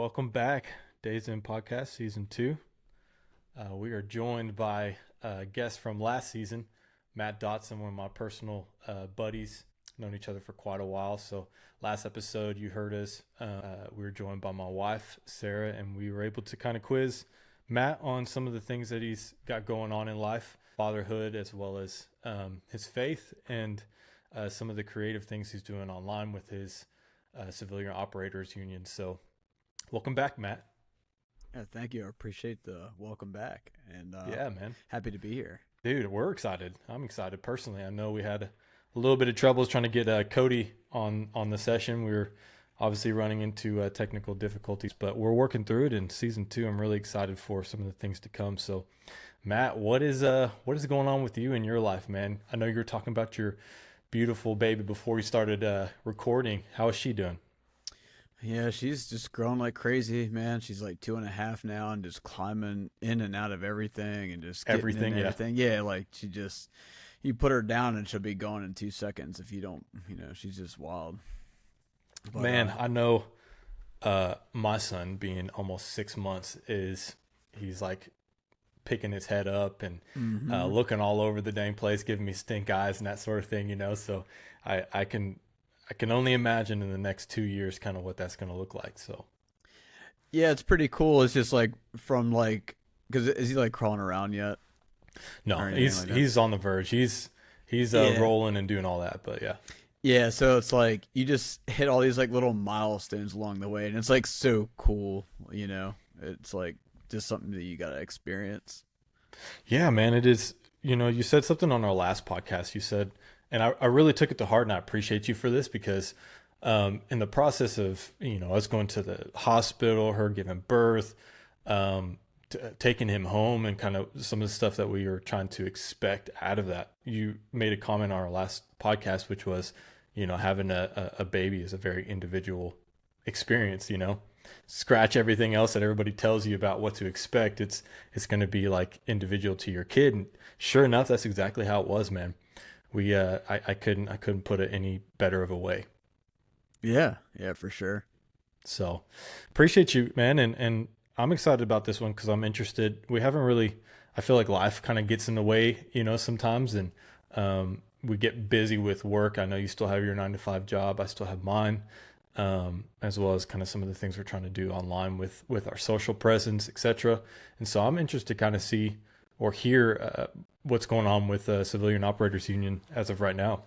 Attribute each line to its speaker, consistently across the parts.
Speaker 1: Welcome back, Days In Podcast Season 2. We are joined by a guest from last season, Matt Dotson, one of my personal buddies. Known each other for quite a while. So last episode you heard us. We were joined by my wife, Sarah, and we were able to kind of quiz Matt on some of the things that he's got going on in life, fatherhood, as well as his faith, and some of the creative things he's doing online with his civilian operators union. So welcome back, Matt.
Speaker 2: Yeah, thank you. I appreciate the welcome back. And
Speaker 1: Yeah, man.
Speaker 2: happy to be here.
Speaker 1: Dude, we're excited. I'm excited personally. I know we had a little bit of troubles trying to get Cody on the session. We were obviously running into technical difficulties, but we're working through it in season 2. I'm really excited for some of the things to come. So, Matt, what is going on with you in your life, man? I know you were talking about your beautiful baby before we started recording. How is she doing?
Speaker 2: Yeah, she's just growing like crazy, man. She's like 2.5 now and just climbing in and out of everything and just
Speaker 1: Everything.
Speaker 2: Yeah, like you put her down and she'll be gone in 2 seconds if you don't, she's just wild. But,
Speaker 1: man, I know my son being almost 6 months he's like picking his head up and looking all over the dang place, giving me stink eyes and that sort of thing, So I can only imagine in the next 2 years kind of what that's going to look like. So,
Speaker 2: yeah, it's pretty cool. It's just like because is he like crawling around yet?
Speaker 1: No, he's on the verge. He's rolling and doing all that, but yeah.
Speaker 2: Yeah, so it's like you just hit all these like little milestones along the way, and it's like so cool, It's like just something that you got to experience.
Speaker 1: Yeah, man, it is. You said something on our last podcast. You said, and I really took it to heart, and I appreciate you for this because in the process of, us going to the hospital, her giving birth, taking him home, and kind of some of the stuff that we were trying to expect out of that. You made a comment on our last podcast, which was, having a baby is a very individual experience, Scratch everything else that everybody tells you about what to expect. It's going to be like individual to your kid. And sure enough, that's exactly how it was, man. I couldn't put it any better of a way.
Speaker 2: Yeah, for sure.
Speaker 1: So appreciate you, man. And I'm excited about this one because I'm interested. We haven't really, I feel like life kind of gets in the way, sometimes. And we get busy with work. I know you still have your 9-to-5 job. I still have mine, as well as kind of some of the things we're trying to do online with our social presence, etc. And so I'm interested to kind of see or hear what's going on with Civilian Operators Union as of right now.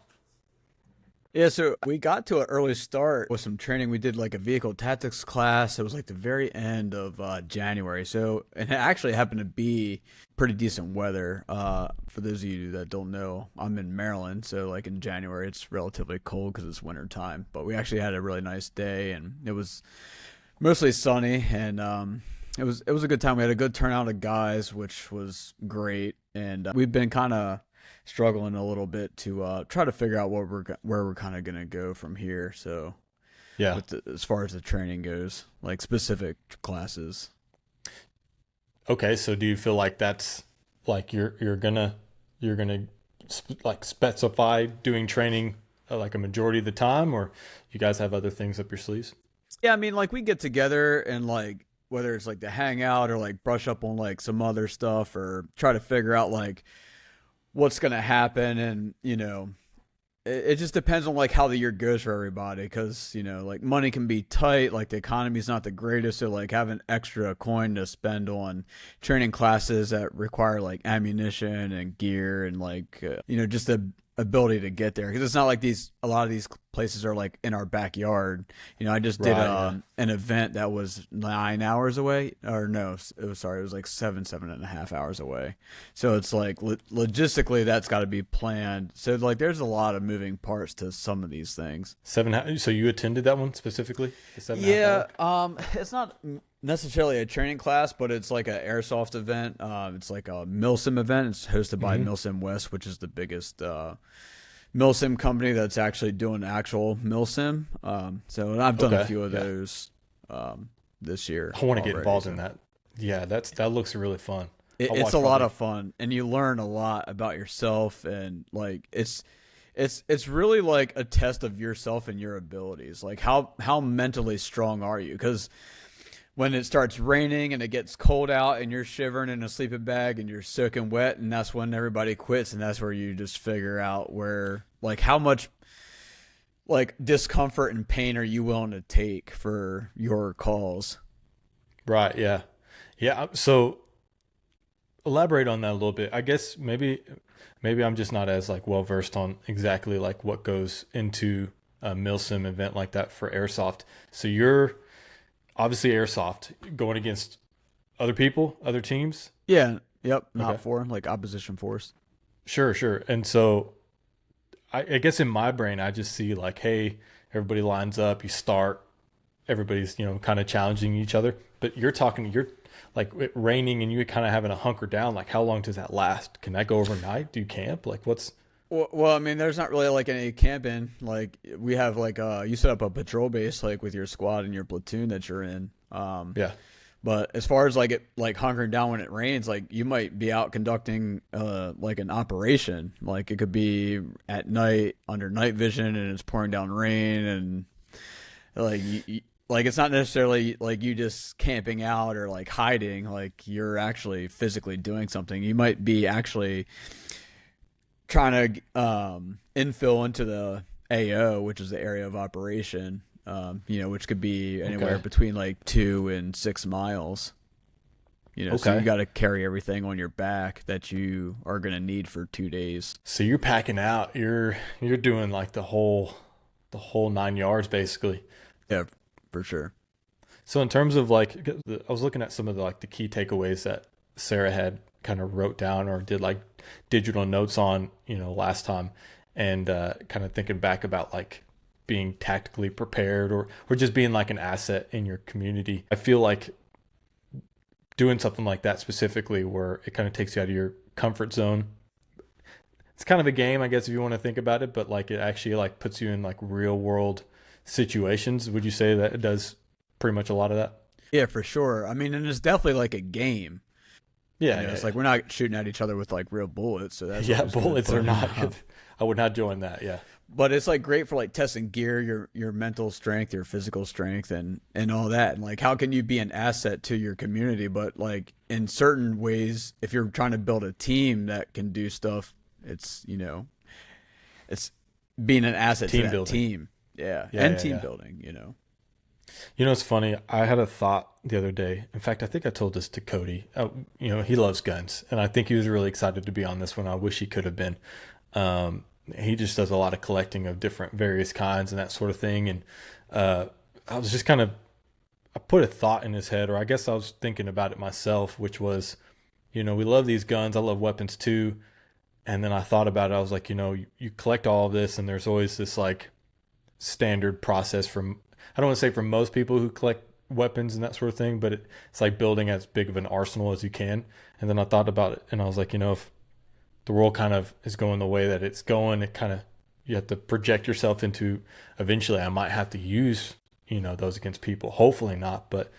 Speaker 2: Yeah, so we got to an early start with some training. We did like a vehicle tactics class. It was like the very end of January. So, and it actually happened to be pretty decent weather. For those of you that don't know, I'm in Maryland. So like in January, it's relatively cold because it's winter time. But we actually had a really nice day and it was mostly sunny and it was a good time. We had a good turnout of guys, which was great. And we've been kind of struggling a little bit to try to figure out where we're kind of going to go from here. So
Speaker 1: yeah,
Speaker 2: as far as the training goes, like specific classes.
Speaker 1: Okay. So do you feel like that's like, you're gonna like specify doing training like a majority of the time, or you guys have other things up your sleeves?
Speaker 2: Yeah. I mean, like we get together and like, whether it's like to hang out or like brush up on like some other stuff or try to figure out like what's going to happen. And, it just depends on like how the year goes for everybody. Cause like money can be tight. Like the economy's not the greatest. So like having extra coin to spend on training classes that require like ammunition and gear and like, just the ability to get there. Cause it's not like a lot of these places are like in our backyard. I just did an event that was 9 hours away, or no, it was like 7.5 hours away. So it's like logistically that's got to be planned. So like there's a lot of moving parts to some of these things.
Speaker 1: So you attended that one specifically?
Speaker 2: Yeah. It's not necessarily a training class, but it's like an airsoft event. It's like a Milsim event. It's hosted by Milsim West, which is the biggest Milsim company that's actually doing actual Milsim. So I've done a few of those this year.
Speaker 1: I want to get involved in that. Yeah, that looks really fun.
Speaker 2: It's a lot of fun, and you learn a lot about yourself, and like it's really like a test of yourself and your abilities. Like how mentally strong are you? Because when it starts raining and it gets cold out and you're shivering in a sleeping bag and you're soaking wet, and that's when everybody quits, and that's where you just figure out where, like, how much like discomfort and pain are you willing to take for your cause.
Speaker 1: Right. Yeah. Yeah. So elaborate on that a little bit. I guess maybe I'm just not as like well versed on exactly like what goes into a Milsim event like that for airsoft. So you're obviously airsoft going against other people, other teams.
Speaker 2: Yeah, yep, not
Speaker 1: Okay.
Speaker 2: for like opposition force.
Speaker 1: Sure, sure. And so I guess in my brain, I just see like, hey, everybody lines up, you start, everybody's, kind of challenging each other. But you're like it raining and you kind of having to hunker down. Like, how long does that last? Can that go overnight? Do you camp? Like, what's,
Speaker 2: Well, I mean, there's not really like any camping. Like we have like you set up a patrol base like with your squad and your platoon that you're in.
Speaker 1: yeah.
Speaker 2: But as far as like it like hunkering down when it rains, like you might be out conducting like an operation. Like it could be at night under night vision and it's pouring down rain, and like like it's not necessarily like you just camping out or like hiding. Like you're actually physically doing something. You might be actually trying to infill into the AO, which is the area of operation, which could be anywhere
Speaker 1: Okay.
Speaker 2: between like 2 and 6 miles. So
Speaker 1: Okay.
Speaker 2: you got to carry everything on your back that you are going to need for 2 days.
Speaker 1: So you're packing out, you're doing like the whole 9 yards basically.
Speaker 2: Yeah, for sure.
Speaker 1: So in terms of like, I was looking at some of the key takeaways that Sarah had kind of wrote down or did like digital notes on, last time, and kind of thinking back about like being tactically prepared or just being like an asset in your community. I feel like doing something like that specifically where it kind of takes you out of your comfort zone. It's kind of a game, I guess, if you want to think about it, but like it actually like puts you in like real world situations. Would you say that it does pretty much a lot of that?
Speaker 2: Yeah, for sure. I mean, and it's definitely like a game.
Speaker 1: Yeah, yeah,
Speaker 2: It's
Speaker 1: yeah.
Speaker 2: like we're not shooting at each other with like real bullets, so that's
Speaker 1: Yeah,
Speaker 2: always good.
Speaker 1: bullets are not good. I would not join that. Yeah.
Speaker 2: But it's like great for like testing gear, your mental strength, your physical strength, and all that. And like, how can you be an asset to your community? But like in certain ways, if you're trying to build a team that can do stuff, it's being an asset to
Speaker 1: Team
Speaker 2: that
Speaker 1: building.
Speaker 2: team. Yeah,
Speaker 1: Yeah,
Speaker 2: and
Speaker 1: yeah,
Speaker 2: team
Speaker 1: yeah.
Speaker 2: building.
Speaker 1: It's funny. I had a thought the other day. In fact, I think I told this to Cody. He loves guns, and I think he was really excited to be on this one. I wish he could have been. He just does a lot of collecting of different various kinds and that sort of thing. And I was just I put a thought in his head, or I guess I was thinking about it myself, which was, we love these guns. I love weapons too. And then I thought about it. I was like, you collect all of this, and there's always this like standard process from, I don't want to say for most people who collect weapons and that sort of thing, but it's like building as big of an arsenal as you can. And then I thought about it, and I was like, if the world kind of is going the way that it's going, it kind of, you have to project yourself into, eventually I might have to use, those against people. Hopefully not, but,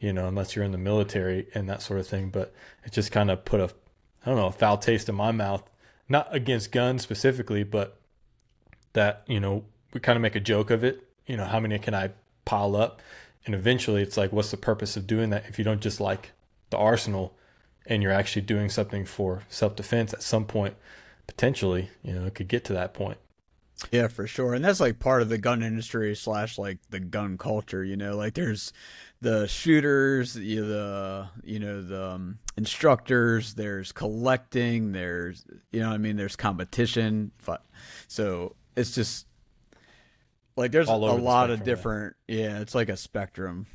Speaker 1: unless you're in the military and that sort of thing. But it just kind of put a foul taste in my mouth, not against guns specifically, but that, we kind of make a joke of it. How many can I pile up? And eventually it's like, what's the purpose of doing that if you don't just like the arsenal and you're actually doing something for self-defense at some point, potentially, it could get to that point.
Speaker 2: Yeah, for sure. And that's like part of the gun industry slash like the gun culture, like there's the shooters, the instructors, there's collecting, there's, there's competition. So it's just like there's a
Speaker 1: All over the
Speaker 2: lot of
Speaker 1: spectrum,
Speaker 2: different, yeah, it's like a spectrum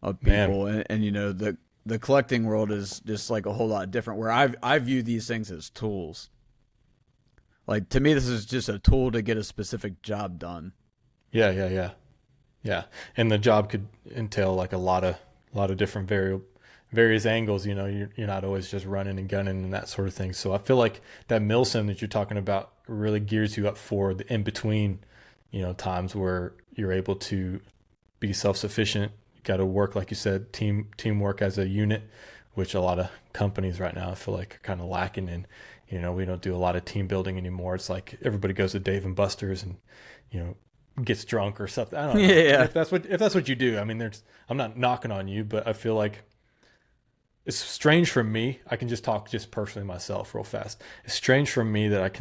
Speaker 2: of
Speaker 1: Man.
Speaker 2: people. And the collecting world is just like a whole lot different where I view these things as tools. Like to me, this is just a tool to get a specific job done.
Speaker 1: Yeah, yeah, yeah. Yeah. And the job could entail like a lot of different various angles. You're not always just running and gunning and that sort of thing. So I feel like that Milsim that you're talking about really gears you up for the in between, times where you're able to be self-sufficient. You got to work, like you said, teamwork as a unit, which a lot of companies right now I feel like are kind of lacking in. We don't do a lot of team building anymore. It's like everybody goes to Dave and Buster's and, gets drunk or something. I don't know. And
Speaker 2: Yeah.
Speaker 1: if that's what you do, I mean, I'm not knocking on you, but I feel like it's strange for me. I can just talk just personally myself real fast. It's strange for me that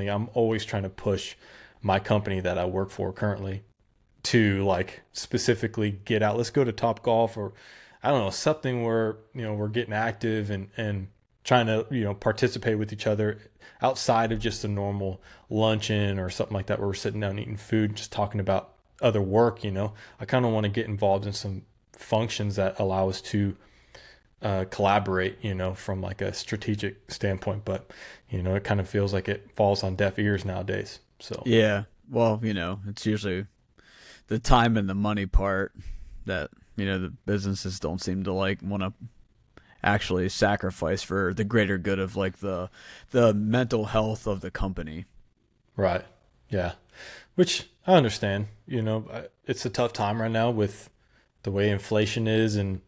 Speaker 1: I'm always trying to push my company that I work for currently to like specifically get out. Let's go to Top Golf, or I don't know, something where, we're getting active and trying to, participate with each other outside of just a normal luncheon or something like that where we're sitting down eating food, just talking about other work. I kind of want to get involved in some functions that allow us to collaborate, from like a strategic standpoint. But, it kind of feels like it falls on deaf ears nowadays. So,
Speaker 2: Yeah. Well, it's usually the time and the money part that, the businesses don't seem to like want to actually sacrifice for the greater good of like the mental health of the company.
Speaker 1: right. Yeah. Which I understand, it's a tough time right now with the way inflation is, and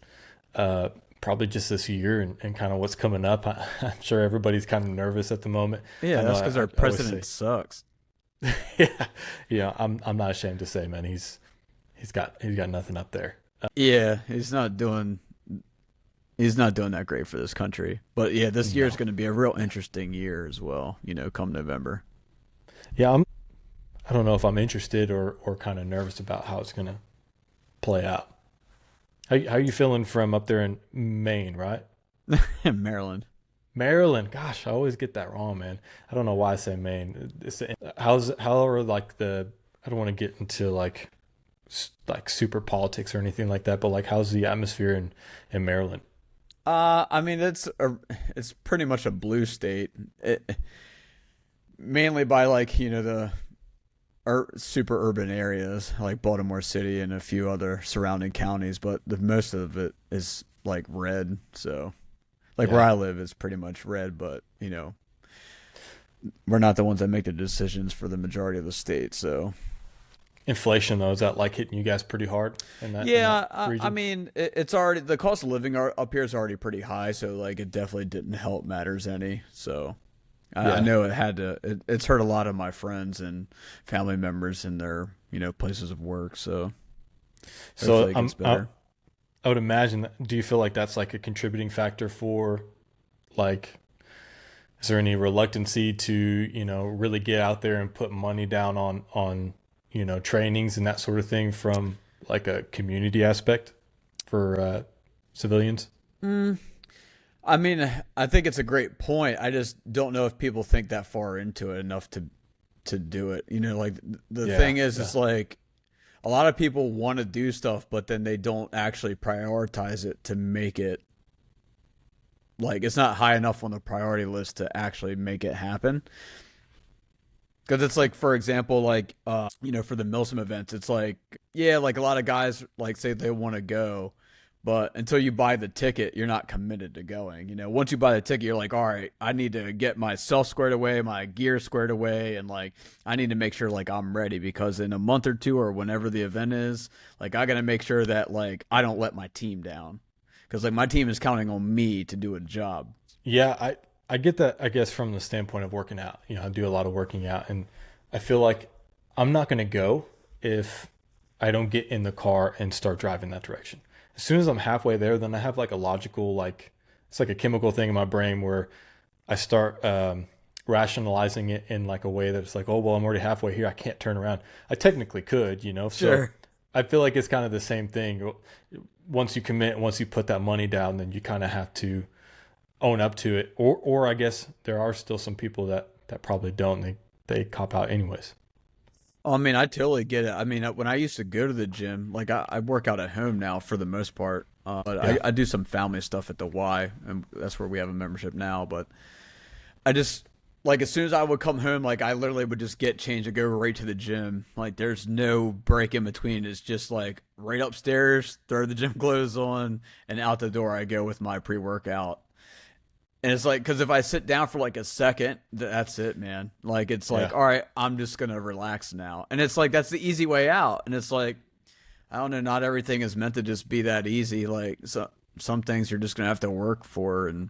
Speaker 1: probably just this year and kind of what's coming up. I'm sure everybody's kind of nervous at the moment.
Speaker 2: Yeah, that's because our president sucks.
Speaker 1: Yeah, yeah. I'm not ashamed to say, man, he's got nothing up there.
Speaker 2: Yeah, he's not doing that great for this country. But yeah, this year is going to be a real interesting year as well. Come November.
Speaker 1: Yeah, I don't know if I'm interested or kind of nervous about how it's going to play out. How are you feeling from up there in Maine, right?
Speaker 2: Maryland.
Speaker 1: Maryland. Gosh, I always get that wrong, man. I don't know why I say Maine. How are like I don't want to get into like super politics or anything like that, but like how's the atmosphere in Maryland?
Speaker 2: I mean it's pretty much a blue state. Mainly by like, the super urban areas like Baltimore City and a few other surrounding counties, but the most of it is like red. So like where I live is pretty much red, but we're not the ones that make the decisions for the majority of the state. So
Speaker 1: Inflation though, is that like hitting you guys pretty hard in that region?
Speaker 2: I mean it's already, the cost of living up here is already pretty high, so like it definitely didn't help matters any. So I know it's hurt a lot of my friends and family members in their, places of work. So hopefully it gets better.
Speaker 1: I would imagine. Do you feel like that's like a contributing factor for, like, is there any reluctancy to, really get out there and put money down on, trainings and that sort of thing from like a community aspect for civilians?
Speaker 2: I mean, I think it's a great point. I just don't know if people think that far into it enough to do it. Like the thing is, it's like a lot of people want to do stuff, but then they don't actually prioritize it to make it, like, it's not high enough on the priority list to actually make it happen. Because it's like, for example, like, for the Milsim events, it's like, yeah, like a lot of guys like say they want to go, but until you buy the ticket, you're not committed to going. Once you buy the ticket, you're like, all right, I need to get myself squared away, my gear squared away, and like I need to make sure like I'm ready, because in a month or two or whenever the event is, like I got to make sure that like I don't let my team down, because like my team is counting on me to do a job.
Speaker 1: Yeah, I get that, I guess, from the standpoint of working out. I do a lot of working out, and I feel like I'm not going to go if I don't get in the car and start driving that direction. As soon as I'm halfway there, then I have like a logical, like, it's like a chemical thing in my brain where I start rationalizing it in like a way that it's like, oh, well, I'm already halfway here, I can't turn around. I technically could, So
Speaker 2: Sure.
Speaker 1: I feel like it's kind of the same thing. Once you commit, once you put that money down, then you kind of have to own up to it. Or I guess there are still some people that probably don't. They cop out anyways.
Speaker 2: I mean, I totally get it. I mean, when I used to go to the gym, like I work out at home now for the most part, but I do some family stuff at the Y, and that's where we have a membership now. But I just, like, as soon as I would come home, like I literally would just get changed and go right to the gym. Like there's no break in between. It's just like right upstairs, throw the gym clothes on, and out the door I go with my pre-workout. And it's like, because if I sit down for like a second, that's it, man. Like, it's like, all right, I'm just going to relax now. And it's like, that's the easy way out. And it's like, I don't know, not everything is meant to just be that easy. Like, some things you're just going to have to work for, and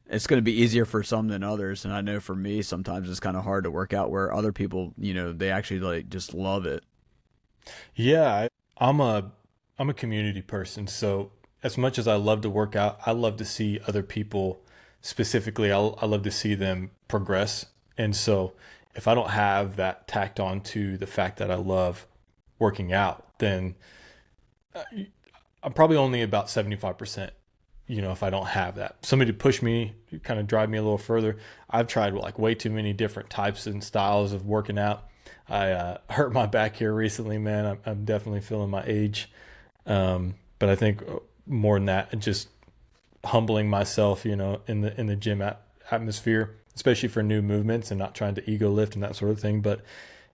Speaker 2: it's going to be easier for some than others. And I know for me, sometimes it's kind of hard to work out, where other people, they actually like just love it.
Speaker 1: Yeah, I'm a I'm a community person. So as much as I love to work out, I love to see other people specifically. I love to see them progress. And so if I don't have that tacked on to the fact that I love working out, then I'm probably only about 75%, if I don't have that. Somebody to push me, kind of drive me a little further. I've tried like way too many different types and styles of working out. I hurt my back here recently, man. I'm definitely feeling my age. But I think more than that, just humbling myself, in the gym atmosphere, especially for new movements and not trying to ego lift and that sort of thing. But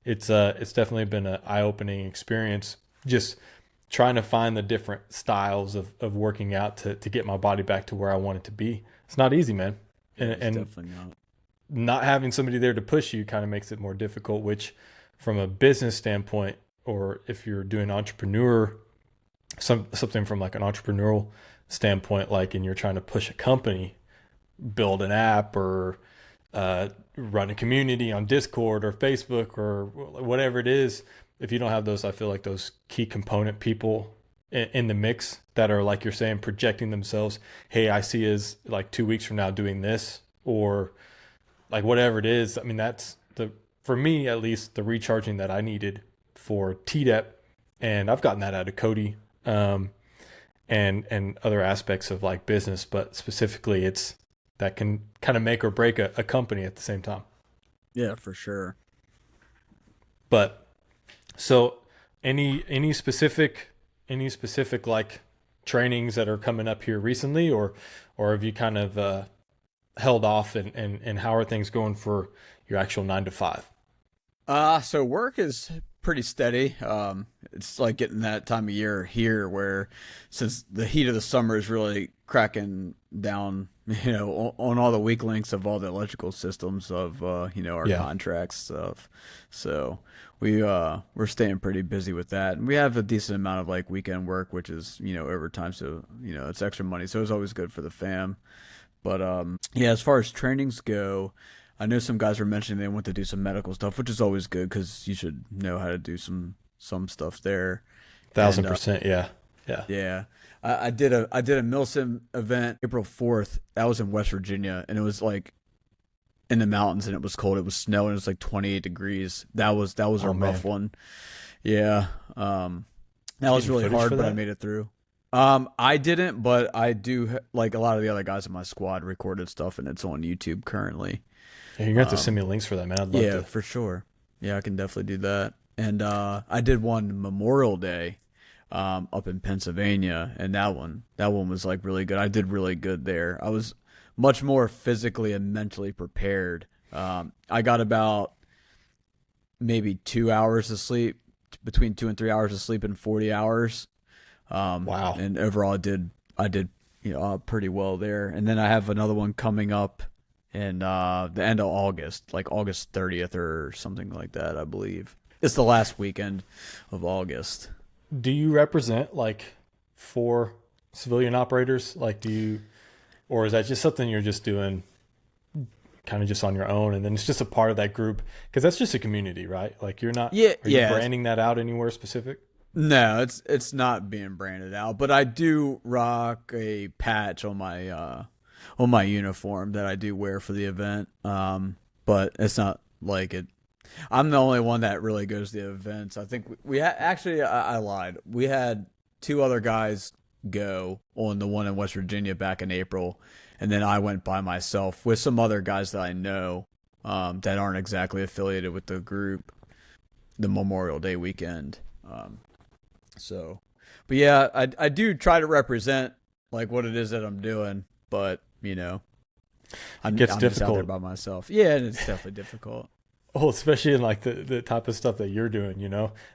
Speaker 1: it's definitely been an eye-opening experience. Just trying to find the different styles of working out to get my body back to where I want it to be. It's not easy, man. And
Speaker 2: Definitely not.
Speaker 1: not having somebody there to push you kind of makes it more difficult, which from a business standpoint, or if you're doing something from like an entrepreneurial standpoint, like, and you're trying to push a company, build an app, or run a community on Discord or Facebook or whatever it is, if you don't have those, I feel like those key component people in the mix that are, like you're saying, projecting themselves, hey, I see is like 2 weeks from now doing this, or like whatever it is. I mean, that's for me at least, the recharging that I needed for TDEP. And I've gotten that out of Cody, and other aspects of like business, but specifically it's that can kind of make or break a company at the same time.
Speaker 2: Yeah, for sure.
Speaker 1: But so any specific like trainings that are coming up here recently, or have you kind of held off, and how are things going for your actual 9 to 5?
Speaker 2: So work is pretty steady. It's like getting that time of year here where, since the heat of the summer is really cracking down, on all the weak links of all the electrical systems of, our
Speaker 1: Yeah.
Speaker 2: contracts stuff. So we're staying pretty busy with that. And we have a decent amount of like weekend work, which is, overtime. So, it's extra money. So it's always good for the fam. But, yeah, as far as trainings go, I know some guys were mentioning they want to do some medical stuff, which is always good because you should know how to do some stuff there.
Speaker 1: Thousand
Speaker 2: And
Speaker 1: percent. Yeah. Yeah.
Speaker 2: yeah, I did a Milsim event April 4th. That was in West Virginia, and it was like in the mountains, and it was cold. It was snowing. It was like 28 degrees. That was a
Speaker 1: Oh man.
Speaker 2: rough one. Yeah, that
Speaker 1: Did you
Speaker 2: was
Speaker 1: get
Speaker 2: really
Speaker 1: any footage
Speaker 2: hard,
Speaker 1: for
Speaker 2: but I
Speaker 1: that?
Speaker 2: made it through. I didn't, but I do like a lot of the other guys in my squad recorded stuff, and it's on YouTube currently.
Speaker 1: Yeah, you're gonna have to send
Speaker 2: Um,
Speaker 1: me links for that, man. I'd love
Speaker 2: Yeah,
Speaker 1: to.
Speaker 2: for sure. Yeah, I can definitely do that. And I did one Memorial Day up in Pennsylvania, and that one was like really good. I did really good there. I was much more physically and mentally prepared. I got about maybe 2 hours of sleep, between 2 and 3 hours of sleep in 40 hours.
Speaker 1: Wow.
Speaker 2: And overall, I did pretty well there. And then I have another one coming up in the end of August, like August 30th or something like that, I believe. It's the last weekend of August.
Speaker 1: Do you represent like four civilian operators? Like, or is that just something you're just doing kind of just on your own, and then it's just a part of that group? Because that's just a community, right? Like, you're not,
Speaker 2: Yeah,
Speaker 1: are you
Speaker 2: yeah.
Speaker 1: branding that out anywhere specific?
Speaker 2: No, it's not being branded out, but I do rock a patch on my uniform that I do wear for the event. But it's not like it. I'm the only one that really goes to the events. I think actually I lied. We had two other guys go on the one in West Virginia back in April, and then I went by myself with some other guys that I know that aren't exactly affiliated with the group. The Memorial Day weekend. So, but yeah, I do try to represent like what it is that I'm doing, but
Speaker 1: It gets
Speaker 2: I'm just out there
Speaker 1: difficult.
Speaker 2: by myself. Yeah, and it's definitely difficult.
Speaker 1: Oh, especially in like the type of stuff that you're doing,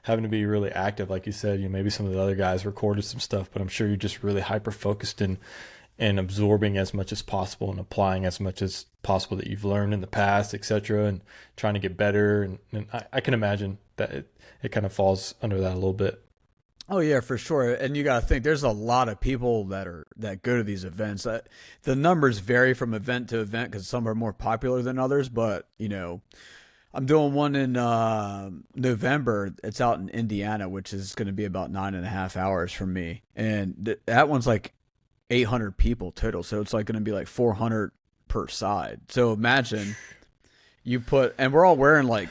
Speaker 1: having to be really active. Like you said, maybe some of the other guys recorded some stuff, but I'm sure you're just really hyper focused and absorbing as much as possible and applying as much as possible that you've learned in the past, etc., and trying to get better. And I can imagine that it kind of falls under that a little bit.
Speaker 2: Oh yeah, for sure. And you got to think there's a lot of people that go to these events. The numbers vary from event to event because some are more popular than others. But I'm doing one in November. It's out in Indiana, which is going to be about 9.5 hours from me, and that one's like 800 people total. So it's like going to be like 400 per side. So imagine you put, and we're all wearing like,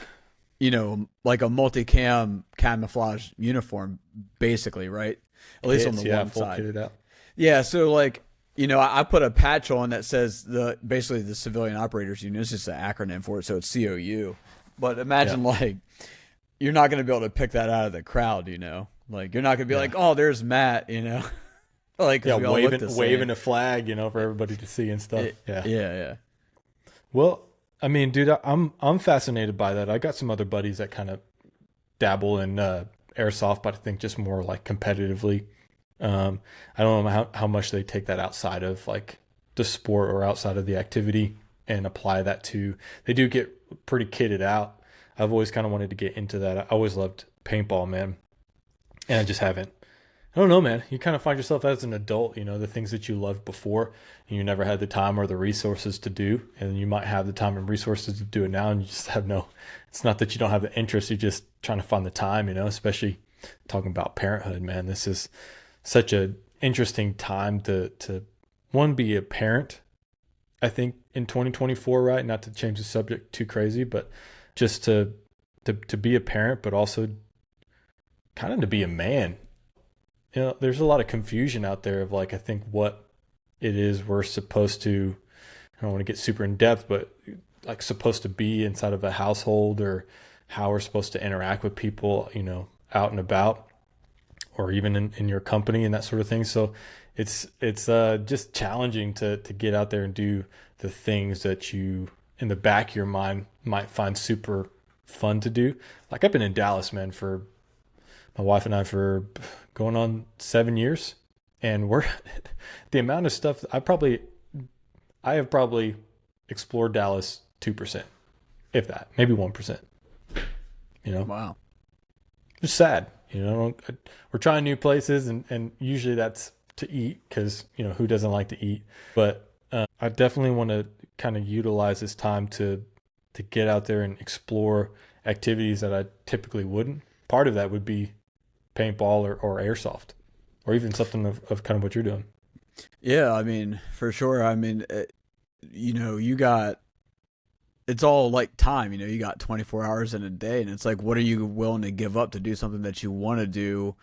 Speaker 2: like a multicam camouflage uniform, basically, right? At least on the
Speaker 1: Yeah,
Speaker 2: one
Speaker 1: full
Speaker 2: side.
Speaker 1: kitted out.
Speaker 2: Yeah. So like, I put a patch on that says basically the Civilian Operators Union. It's just an acronym for it, so it's COU. But
Speaker 1: Yeah,
Speaker 2: imagine like you're not going to be able to pick that out of the crowd. Like you're not going to be
Speaker 1: yeah,
Speaker 2: like, oh, there's Matt. Like
Speaker 1: yeah.
Speaker 2: because we all look the
Speaker 1: Waving
Speaker 2: same.
Speaker 1: a flag, for everybody to see and stuff. Yeah.
Speaker 2: Yeah, yeah.
Speaker 1: Well, I mean, dude, I'm fascinated by that. I got some other buddies that kind of dabble in airsoft, but I think just more like competitively. I don't know how much they take that outside of like the sport or outside of the activity and apply that to. They do get pretty kitted out. I've always kind of wanted to get into that. I always loved paintball, man, and I just haven't. I don't know, man. You kind of find yourself as an adult, the things that you loved before and you never had the time or the resources to do. And you might have the time and resources to do it now and you just have it's not that you don't have the interest. You're just trying to find the time, especially talking about parenthood, man. This is such a interesting time to one, be a parent, I think in 2024, right? Not to change the subject too crazy, but just to be a parent, but also kind of to be a man. There's a lot of confusion out there of like, I think what it is we're supposed to, I don't want to get super in depth, but like supposed to be inside of a household or how we're supposed to interact with people, out and about or even in your company and that sort of thing. So it's just challenging to get out there and do the things that you in the back of your mind might find super fun to do. Like I've been in Dallas, man, for my wife and I for going on 7 years, and we're the amount of stuff I have probably explored Dallas 2%, if that, maybe 1%.
Speaker 2: Wow.
Speaker 1: It's sad. We're trying new places, and usually that's to eat because who doesn't like to eat? But I definitely want to kind of utilize this time to get out there and explore activities that I typically wouldn't. Part of that would be paintball or airsoft, or even something of kind of what you're doing.
Speaker 2: Yeah, I mean, for sure. I mean, you got it's all like time, you got 24 hours in a day, and it's like, what are you willing to give up to do something that you want to do?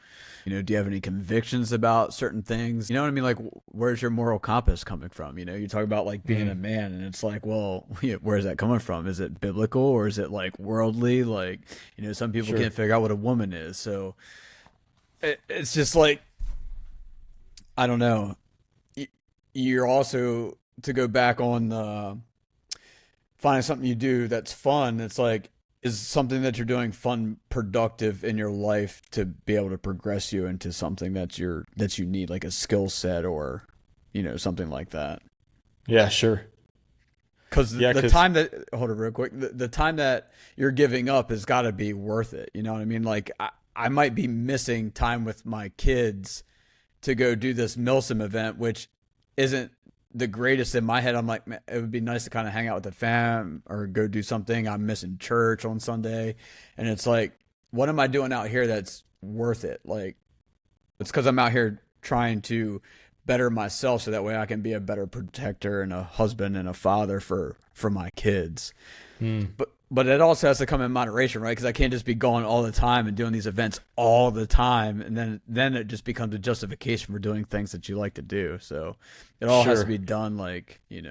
Speaker 2: Do you have any convictions about certain things? You know what I mean? Like, where's your moral compass coming from? You talk about like being a man, and it's like, well, where's that coming from? Is it biblical or is it like worldly? Like, some people
Speaker 1: Sure.
Speaker 2: can't figure out what a woman is. So it's just like, I don't know. You're also, to go back on finding something you do that's fun. It's like, is something that you're doing fun, productive in your life to be able to progress you into something that you need, like a skill set or something like that.
Speaker 1: Yeah, sure.
Speaker 2: Because
Speaker 1: Yeah,
Speaker 2: the
Speaker 1: because
Speaker 2: time that, hold it real quick, the time that you're giving up has got to be worth it. You know what I mean? Like, I might be missing time with my kids to go do this Milsim event, which isn't the greatest in my head. I'm like, man, it would be nice to kind of hang out with the fam or go do something. I'm missing church on Sunday. And it's like, what am I doing out here that's worth it? Like, it's because I'm out here trying to better myself so that way I can be a better protector and a husband and a father for my kids. But it also has to come in moderation, right? Because I can't just be going all the time and doing these events all the time, and then it just becomes a justification for doing things that you like to do. So it all has to
Speaker 1: sure.
Speaker 2: be done, like, it's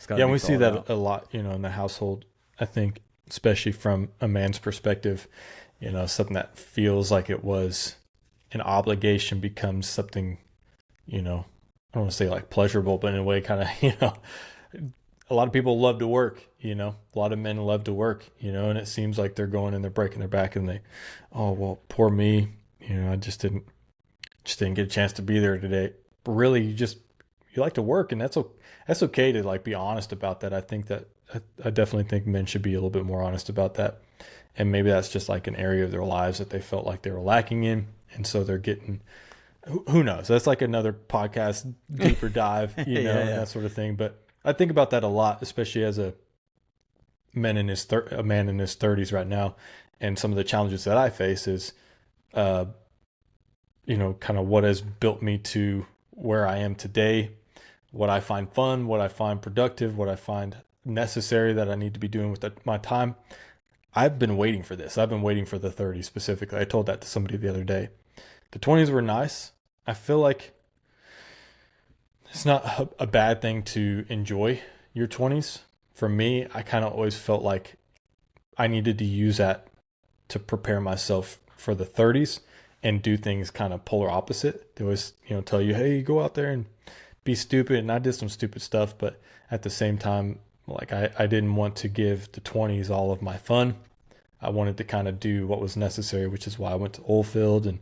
Speaker 2: got to
Speaker 1: Yeah,
Speaker 2: be
Speaker 1: and we see
Speaker 2: thought
Speaker 1: that
Speaker 2: out.
Speaker 1: a lot, in the household. I think, especially from a man's perspective, something that feels like it was an obligation becomes something, I don't want to say like pleasurable, but in a way kind of, a lot of people love to work, a lot of men love to work, and it seems like they're going and they're breaking their back and oh, well, poor me, I just didn't get a chance to be there today. But really, you like to work, and that's okay to like be honest about that. I think that I definitely think men should be a little bit more honest about that. And maybe that's just like an area of their lives that they felt like they were lacking in. And so they're getting, who knows? That's like another podcast, deeper dive,
Speaker 2: Yeah,
Speaker 1: and
Speaker 2: yeah.
Speaker 1: that sort of thing. But I think about that a lot, especially as a a man in his 30s right now, and some of the challenges that I face is, uh, kind of what has built me to where I am today, what I find fun, what I find productive, what I find necessary that I need to be doing with my time. I've been waiting for this. I've been waiting for the 30s specifically. I told that to somebody the other day. The 20s were nice. I feel like it's not a bad thing to enjoy your 20s. For me, I kind of always felt like I needed to use that to prepare myself for the 30s and do things kind of polar opposite. They always, tell you, hey, go out there and be stupid. And I did some stupid stuff, but at the same time, like I didn't want to give the 20s all of my fun. I wanted to kind of do what was necessary, which is why I went to Oilfield and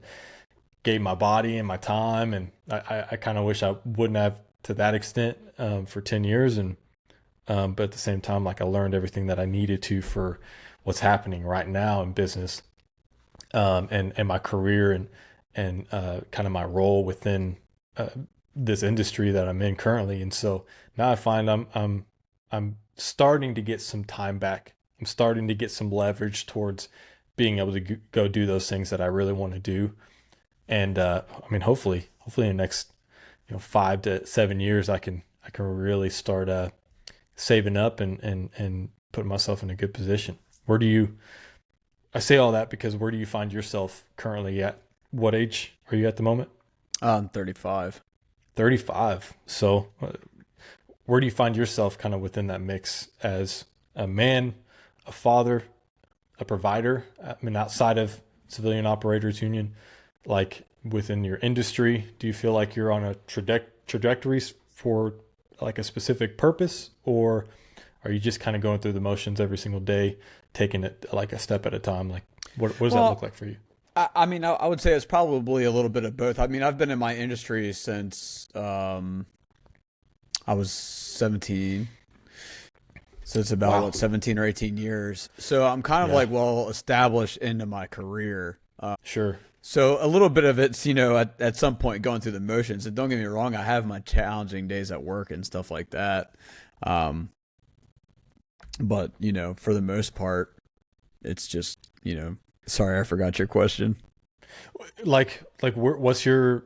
Speaker 1: gave my body and my time. And I kind of wish I wouldn't have to that extent for 10 years. And but at the same time, like I learned everything that I needed to for what's happening right now in business, and my career and kind of my role within this industry that I'm in currently. And so now I find I'm starting to get some time back. I'm starting to get some leverage towards being able to go do those things that I really want to do. And I mean, hopefully in the next 5 to 7 years, I can really start saving up and putting myself in a good position. I say all that because where do you find yourself currently at? What age are you at the moment?
Speaker 2: I'm 35.
Speaker 1: 35. So where do you find yourself kind of within that mix as a man, a father, a provider? I mean, outside of Civilian Operators Union, like within your industry, do you feel like you're on a trajectory for like a specific purpose, or are you just kind of going through the motions every single day, taking it like a step at a time? Like what does that look like for you?
Speaker 2: I mean, I would say it's probably a little bit of both. I mean, I've been in my industry since I was 17. So it's about 17 or 18 years. So I'm kind of like well established into my career.
Speaker 1: Sure.
Speaker 2: So a little bit of it's, at some point going through the motions. And don't get me wrong, I have my challenging days at work and stuff like that. But, for the most part, it's just, sorry, I forgot your question.
Speaker 1: Like what's your,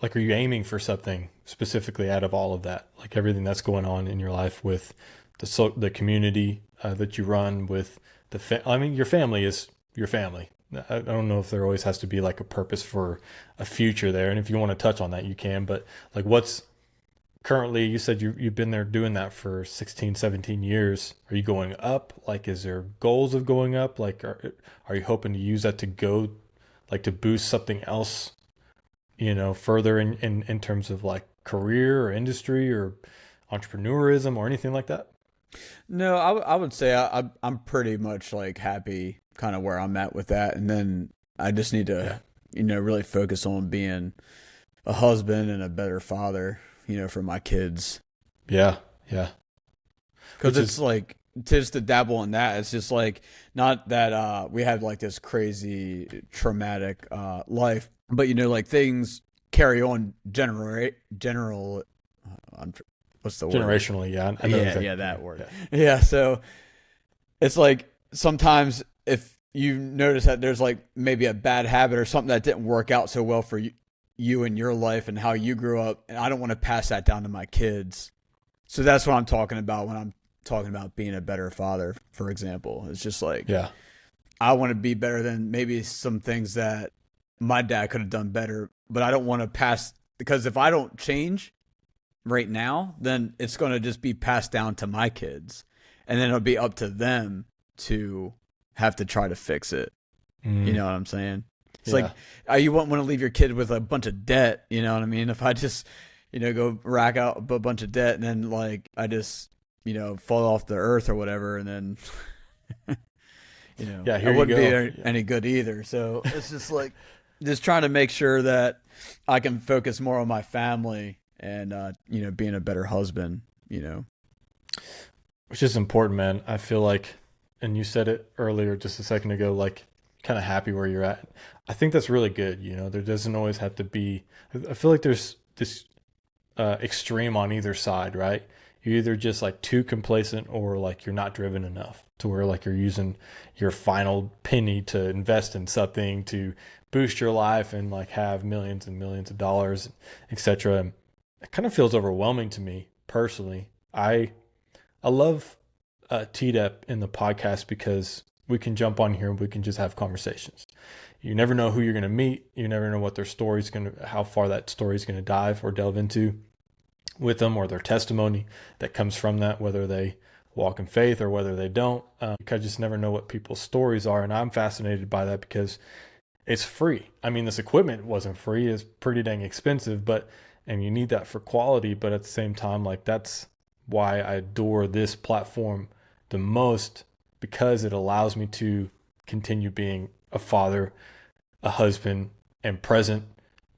Speaker 1: like, are you aiming for something specifically out of all of that? Like everything that's going on in your life with the community that you run with I mean, your family is your family. I don't know if there always has to be like a purpose for a future there. And if you want to touch on that, you can, but like what's currently, you said you've been there doing that for 16, 17 years. Are you going up? Like, is there goals of going up? Like, are you hoping to use that to go, like to boost something else, further in terms of like career or industry or entrepreneurism or anything like that?
Speaker 2: No, I would say I'm pretty much like happy kind of where I'm at with that. And then I just need to, really focus on being a husband and a better father, for my kids.
Speaker 1: Yeah. Yeah.
Speaker 2: Cause it's like, just to dabble in that, it's just like, not that, we had like this crazy traumatic, life, but like things carry on what's the word?
Speaker 1: Generationally. Yeah. I know exactly.
Speaker 2: Yeah, that word. Yeah. So it's like sometimes if you notice that there's like maybe a bad habit or something that didn't work out so well for you and your life and how you grew up, and I don't want to pass that down to my kids. So that's what I'm talking about when I'm talking about being a better father, for example. It's just like, I want to be better than maybe some things that my dad could have done better, but I don't want to pass, because if I don't change right now, then it's going to just be passed down to my kids, and then it'll be up to them to have to try to fix it. You know what I'm saying? It's like, you wouldn't want to leave your kid with a bunch of debt. You know what I mean? If I just, go rack out a bunch of debt and then like I just, fall off the earth or whatever, and then, I wouldn't be any good either. So it's just like, just trying to make sure that I can focus more on my family and, being a better husband,
Speaker 1: Which is important, man. I feel like, and you said it earlier just a second ago, like kind of happy where you're at. I think that's really good. There doesn't always have to be, I feel like there's this extreme on either side, right? you're either just like too complacent or like you're not driven enough to where like you're using your final penny to invest in something to boost your life and like have millions and millions of dollars, etc. And it kind of feels overwhelming to me personally. I love TDEP in the podcast because we can jump on here and we can just have conversations. You never know who you're going to meet. You never know what their story's going to, how far that story is going to dive or delve into with them, or their testimony that comes from that, whether they walk in faith or whether they don't. I just never know what people's stories are. And I'm fascinated by that because it's free. I mean, this equipment wasn't free. It's pretty dang expensive, and you need that for quality. But at the same time, like that's why I adore this platform the most, because it allows me to continue being a father, a husband, and present,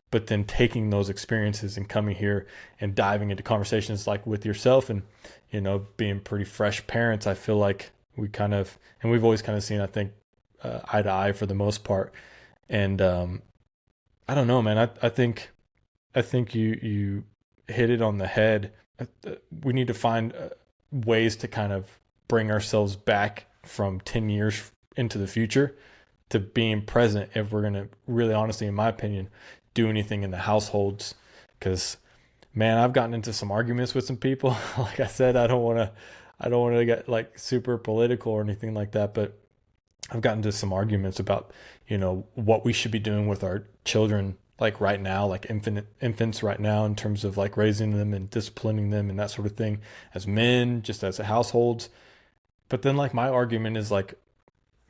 Speaker 1: but then taking those experiences and coming here and diving into conversations like with yourself and, being pretty fresh parents. I feel like we've always kind of seen, I think, eye to eye for the most part. And I don't know, man. I think you hit it on the head. We need to find ways to kind of bring ourselves back from 10 years into the future to being present if we're going to really, honestly, in my opinion, do anything in the households. Because, man, I've gotten into some arguments with some people. Like I said, I don't want to get like super political or anything like that, but I've gotten into some arguments about, what we should be doing with our children, like right now, like infants right now, in terms of like raising them and disciplining them and that sort of thing as men, just as households. But then like my argument is like,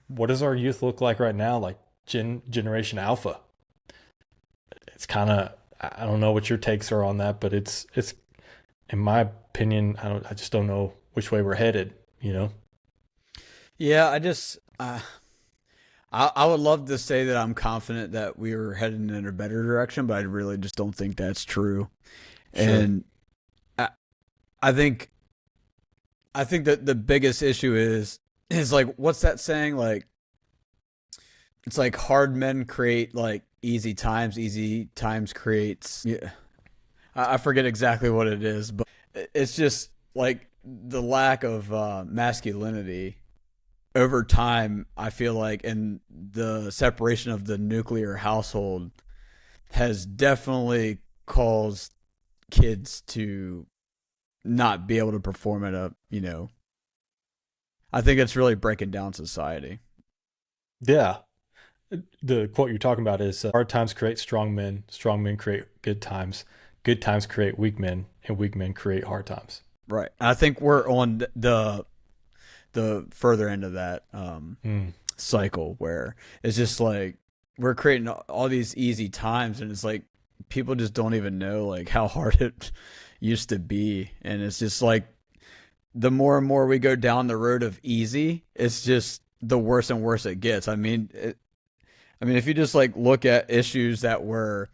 Speaker 1: what does our youth look like right now? Like Generation Alpha. It's kind of, I don't know what your takes are on that, but it's in my opinion, I just don't know which way we're headed,
Speaker 2: Yeah, I would love to say that I'm confident that we are heading in a better direction, but I really just don't think that's true.
Speaker 1: Sure.
Speaker 2: And I think that the biggest issue is like, what's that saying? Like, it's like hard men create like easy times creates. Yeah, I forget exactly what it is, but it's just like the lack of masculinity over time. I feel like, and the separation of the nuclear household has definitely caused kids to not be able to perform at I think it's really breaking down society.
Speaker 1: Yeah. The quote you're talking about is hard times create strong men create good times create weak men, and weak men create hard times.
Speaker 2: Right. I think we're on the further end of that cycle, where it's just like we're creating all these easy times, and it's like people just don't even know like how hard it used to be. And it's just like the more and more we go down the road of easy, it's just the worse and worse it gets. I mean, if you just like look at issues that were,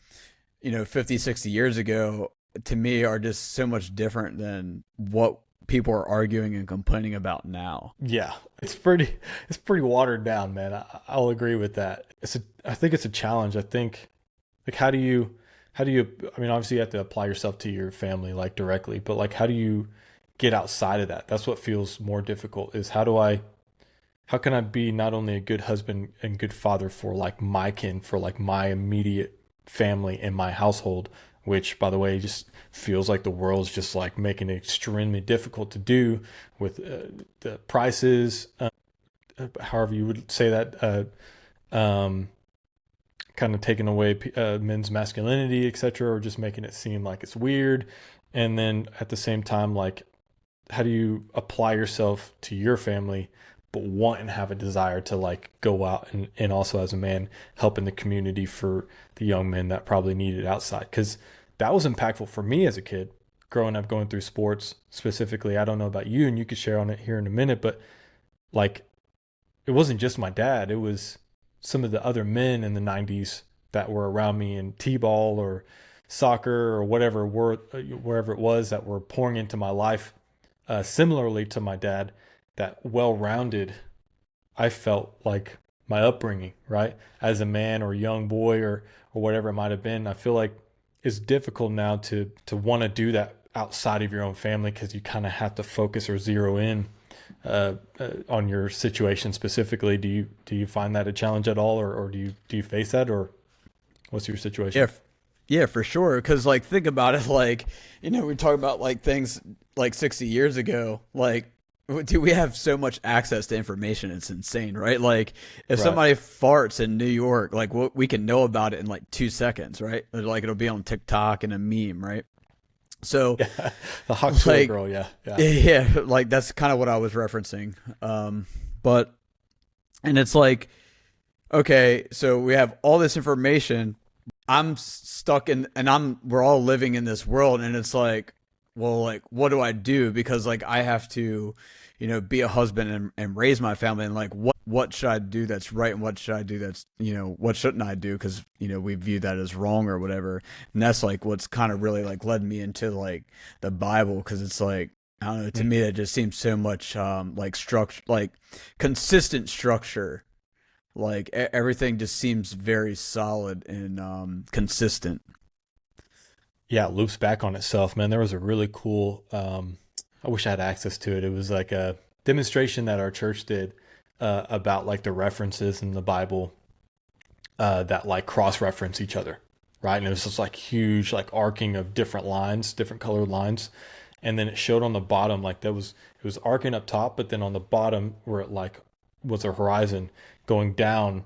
Speaker 2: 50, 60 years ago, to me are just so much different than what people are arguing and complaining about now.
Speaker 1: Yeah, it's pretty watered down, man. I'll agree with that. I think it's a challenge. I think, like, how do you, I mean, obviously you have to apply yourself to your family like directly, but like, how do you get outside of that? That's what feels more difficult, is how can I be not only a good husband and good father for like my kin, for like my immediate family and my household, which, by the way, just feels like the world's just like making it extremely difficult to do with the prices, however you would say that, kind of taking away men's masculinity, etc., or just making it seem like it's weird. And then at the same time, like, how do you apply yourself to your family, but want and have a desire to like go out and also as a man help in the community for the young men that probably need it outside? Because that was impactful for me as a kid growing up, going through sports specifically. I don't know about you, and you could share on it here in a minute, but like, it wasn't just my dad. It was some of the other men in the 90s that were around me in t-ball or soccer or wherever it was, that were pouring into my life, similarly to my dad, that well-rounded, I felt like, my upbringing, right? As a man or a young boy or whatever it might have been. I feel like it's difficult now to want to do that outside of your own family because you kind of have to focus or zero in on your situation specifically. Do you find that a challenge at all, or do you face that, or what's your
Speaker 2: Yeah,
Speaker 1: situation?
Speaker 2: yeah, for sure. Because like, think about it. Like, we talk about like things like 60 years ago. Like, dude, we have so much access to information. It's insane, right? Like, if
Speaker 1: Right.
Speaker 2: somebody farts in New York, like, we can know about it in like 2 seconds, right? Like, it'll be on TikTok and a meme, right? So,
Speaker 1: Yeah. The hawk tuah
Speaker 2: like,
Speaker 1: girl. Yeah. Yeah.
Speaker 2: yeah, like that's kind of what I was referencing. But and it's like, okay, so we have all this information. I'm stuck in, and we're all living in this world, and it's like, well, like, what do I do? Because like I have to, be a husband and raise my family, and like, what should I do that's right, and what should I do that's, what shouldn't I do? Because we view that as wrong or whatever, and that's like what's kind of really like led me into like the Bible, because it's like, I don't know, to
Speaker 1: Mm.
Speaker 2: me that just seems so much like structure, like consistent structure, like everything just seems very solid and consistent.
Speaker 1: Yeah, it loops back on itself, man. There was a really cool, I wish I had access to it. It was like a demonstration that our church did about like the references in the Bible that like cross reference each other, right? And it was just like huge, like arcing of different lines, different colored lines. And then it showed on the bottom, like it was arcing up top, but then on the bottom where it like was a horizon going down,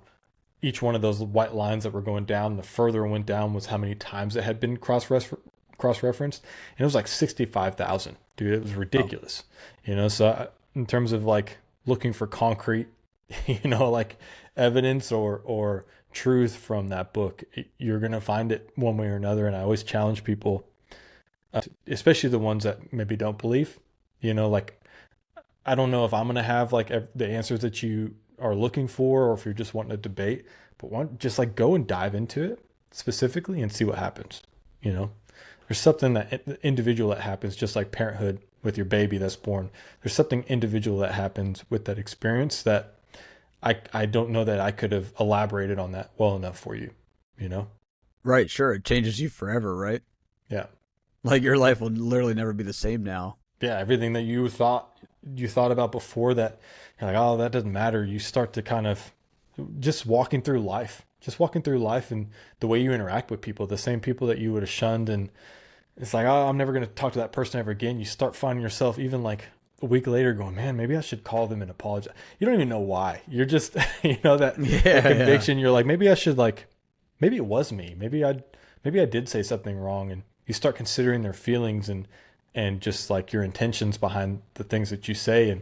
Speaker 1: each one of those white lines that were going down, the further it went down was how many times it had been cross referenced, and it was like 65,000, dude. It was
Speaker 2: Oh,
Speaker 1: ridiculous, So in terms of like looking for concrete, like evidence or truth from that book, you're gonna find it one way or another. And I always challenge people, especially the ones that maybe don't believe, like I don't know if I'm gonna have like the answers that you are looking for, or if you're just wanting to debate. But just like go and dive into it specifically and see what happens. You know, there's something that individual that happens, just like parenthood with your baby that's born. There's something individual that happens with that experience that I don't know that I could have elaborated on that well enough for you. You know?
Speaker 2: right, sure. It changes you forever, right?
Speaker 1: Yeah.
Speaker 2: Like your life will literally never be the same now.
Speaker 1: Yeah, everything that you thought about before that you're like, oh, that doesn't matter. You start to kind of just walking through life and the way you interact with people, the same people that you would have shunned. And it's like, oh, I'm never going to talk to that person ever again. You start finding yourself even like a week later going, man, maybe I should call them and apologize. You don't even know why. You're just, that
Speaker 2: Yeah, yeah.
Speaker 1: conviction. You're like, maybe I should like, maybe it was me. Maybe I did say something wrong. And you start considering their feelings and just like your intentions behind the things that you say.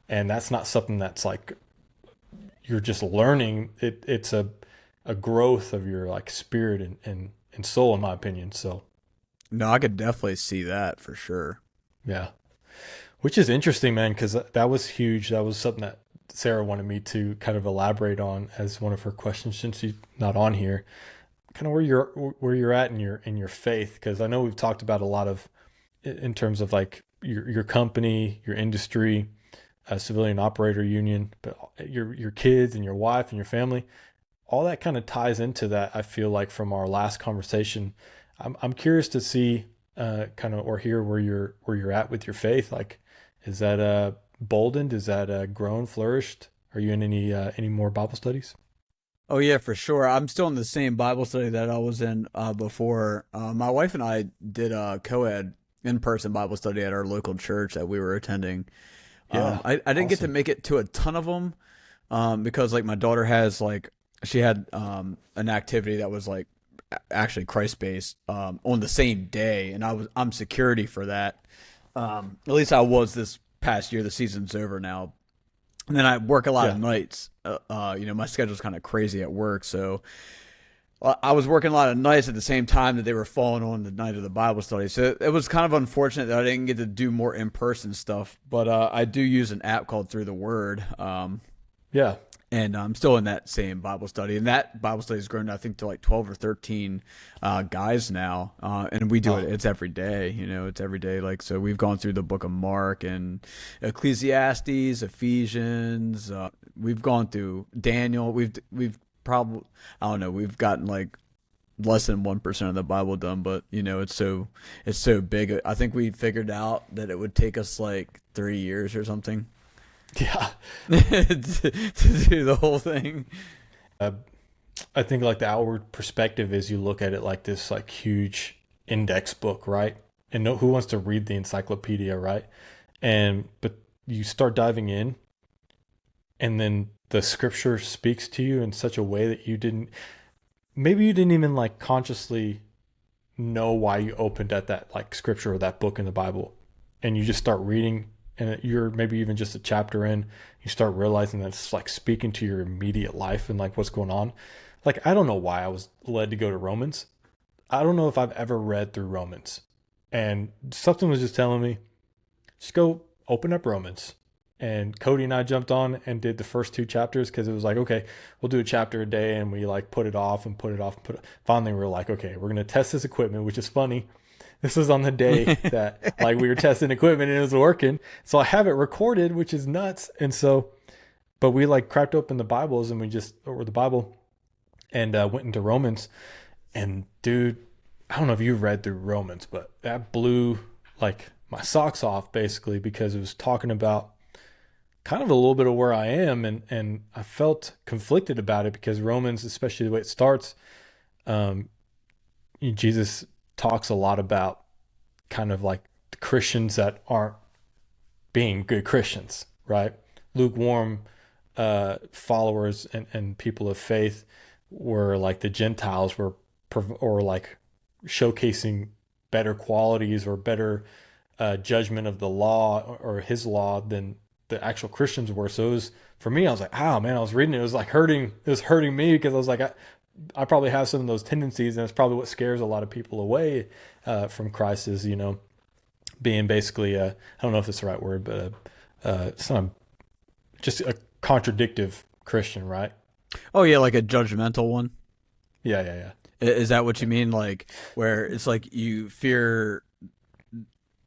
Speaker 1: And that's not something that's like, you're just learning. It's a growth of your like spirit and soul, in my opinion. So
Speaker 2: No, I could definitely see that for sure.
Speaker 1: yeah, which is interesting, man, because that was huge. That was something that Sarah wanted me to kind of elaborate on as one of her questions, since she's not on here. Kind of where you're at in your faith, because I know we've talked about a lot of in terms of like your company, your industry, a civilian operator union, but your kids and your wife and your family, all that kind of ties into that. I feel like from our last conversation, I'm curious to see kind of or hear where you're at with your faith. Like, is that boldened? Is that grown, flourished? Are you in any more Bible studies?
Speaker 2: Oh yeah, for sure. I'm still in the same Bible study that I was in before. My wife and I did a co-ed in-person Bible study at our local church that we were attending.
Speaker 1: Yeah,
Speaker 2: I didn't get to
Speaker 1: awesome.
Speaker 2: make it to a ton of them because like my daughter has like she had an activity that was like actually Christ based on the same day, and I'm security for that. At least I was this past year. The season's over now, and then I work a lot of
Speaker 1: Yeah,
Speaker 2: nights. My schedule's kind of crazy at work, so I was working a lot of nights at the same time that they were falling on the night of the Bible study. So it was kind of unfortunate that I didn't get to do more in person stuff. But I do use an app called Through the Word.
Speaker 1: yeah.
Speaker 2: And I'm still in that same Bible study. And that Bible study has grown, I think, to like 12 or 13 guys now. And we do it,
Speaker 1: Oh,
Speaker 2: it's every day. It's every day. Like, so we've gone through the book of Mark and Ecclesiastes, Ephesians. We've gone through Daniel. We've probably, I don't know, we've gotten like less than 1% of the Bible done, but it's so big. I think we figured out that it would take us like 3 years or something
Speaker 1: Yeah.
Speaker 2: to do the whole thing.
Speaker 1: Uh, I think like the outward perspective is you look at it like this like huge index book, right? And who wants to read the encyclopedia, right? But you start diving in, and then the scripture speaks to you in such a way that maybe you didn't even like consciously know why you opened at that like scripture or that book in the Bible, and you just start reading, and you're maybe even just a chapter in, you start realizing that it's like speaking to your immediate life and like what's going on. Like, I don't know why I was led to go to Romans. I don't know if I've ever read through Romans, and something was just telling me, just go open up Romans. And Cody and I jumped on and did the first 2 chapters because it was like, okay, we'll do a chapter a day, and we like put it off and put it off and put it. Finally, we were like, okay, we're gonna test this equipment, which is funny. This was on the day that like we were testing equipment and it was working. So I have it recorded, which is nuts. And so, but we like cracked open the Bibles and or the Bible, and went into Romans. And dude, I don't know if you've read through Romans, but that blew like my socks off basically, because it was talking about kind of a little bit of where I am, and I felt conflicted about it because Romans, especially the way it starts, Jesus talks a lot about kind of like the Christians that aren't being good Christians, right? Lukewarm followers and people of faith were like the Gentiles or like showcasing better qualities or better judgment of the law or his law than the actual Christians were. So it was, for me, I was like, oh man, I was reading it. It was like hurting me because I was like, I probably have some of those tendencies, and it's probably what scares a lot of people away from Christ is, being basically I don't know if it's the right word, but just a contradictive Christian, right?
Speaker 2: Oh yeah, like a judgmental one.
Speaker 1: Yeah.
Speaker 2: Is that what you mean? Like where it's like you fear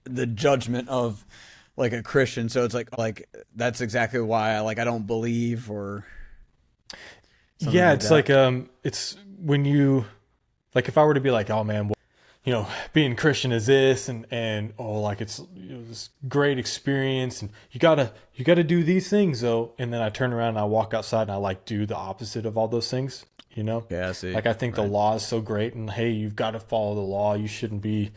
Speaker 2: the judgment of like a Christian, so it's like that's exactly why I don't believe or
Speaker 1: Yeah,
Speaker 2: like
Speaker 1: it's
Speaker 2: that.
Speaker 1: like it's when you like, if I were to be like, oh man, being Christian is this, and oh, like it's this great experience, and you gotta do these things though, and then I turn around and I walk outside and I like do the opposite of all those things.
Speaker 2: Yeah, I see.
Speaker 1: Like I think the
Speaker 2: Right.
Speaker 1: law is so great, and hey, you've got to follow the law. You shouldn't be,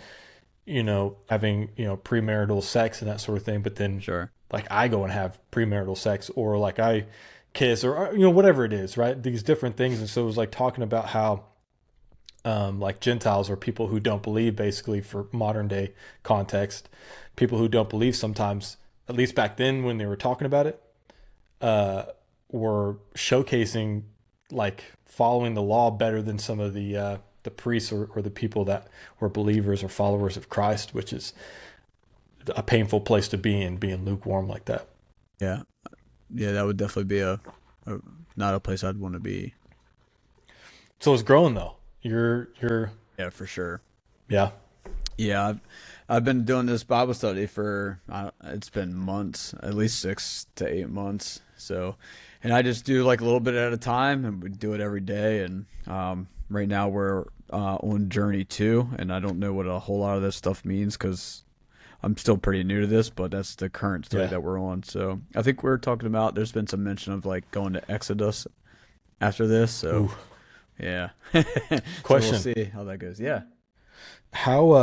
Speaker 1: having premarital sex and that sort of thing. But then
Speaker 2: Sure.
Speaker 1: like I go and have premarital sex, or like I kiss, or whatever it is, right? These different things. And so it was like talking about how like Gentiles, or people who don't believe, basically, for modern day context, people who don't believe sometimes, at least back then when they were talking about it, were showcasing like following the law better than some of the priests or the people that were believers or followers of Christ, which is a painful place to be in, being lukewarm like that.
Speaker 2: Yeah. Yeah, that would definitely be a not a place I'd want to be.
Speaker 1: So it's growing though. You're
Speaker 2: Yeah, for sure.
Speaker 1: yeah.
Speaker 2: Yeah, I've been doing this Bible study for it's been months, at least 6 to 8 months. So, and I just do like a little bit at a time, and we do it every day. And right now we're on journey 2, and I don't know what a whole lot of this stuff means because I'm still pretty new to this, but that's the current study
Speaker 1: Yeah.
Speaker 2: that we're on. So I think we're talking about there's been some mention of like going to Exodus after this. So
Speaker 1: Ooh.
Speaker 2: yeah, so
Speaker 1: Question.
Speaker 2: we'll see how that goes. Yeah.
Speaker 1: How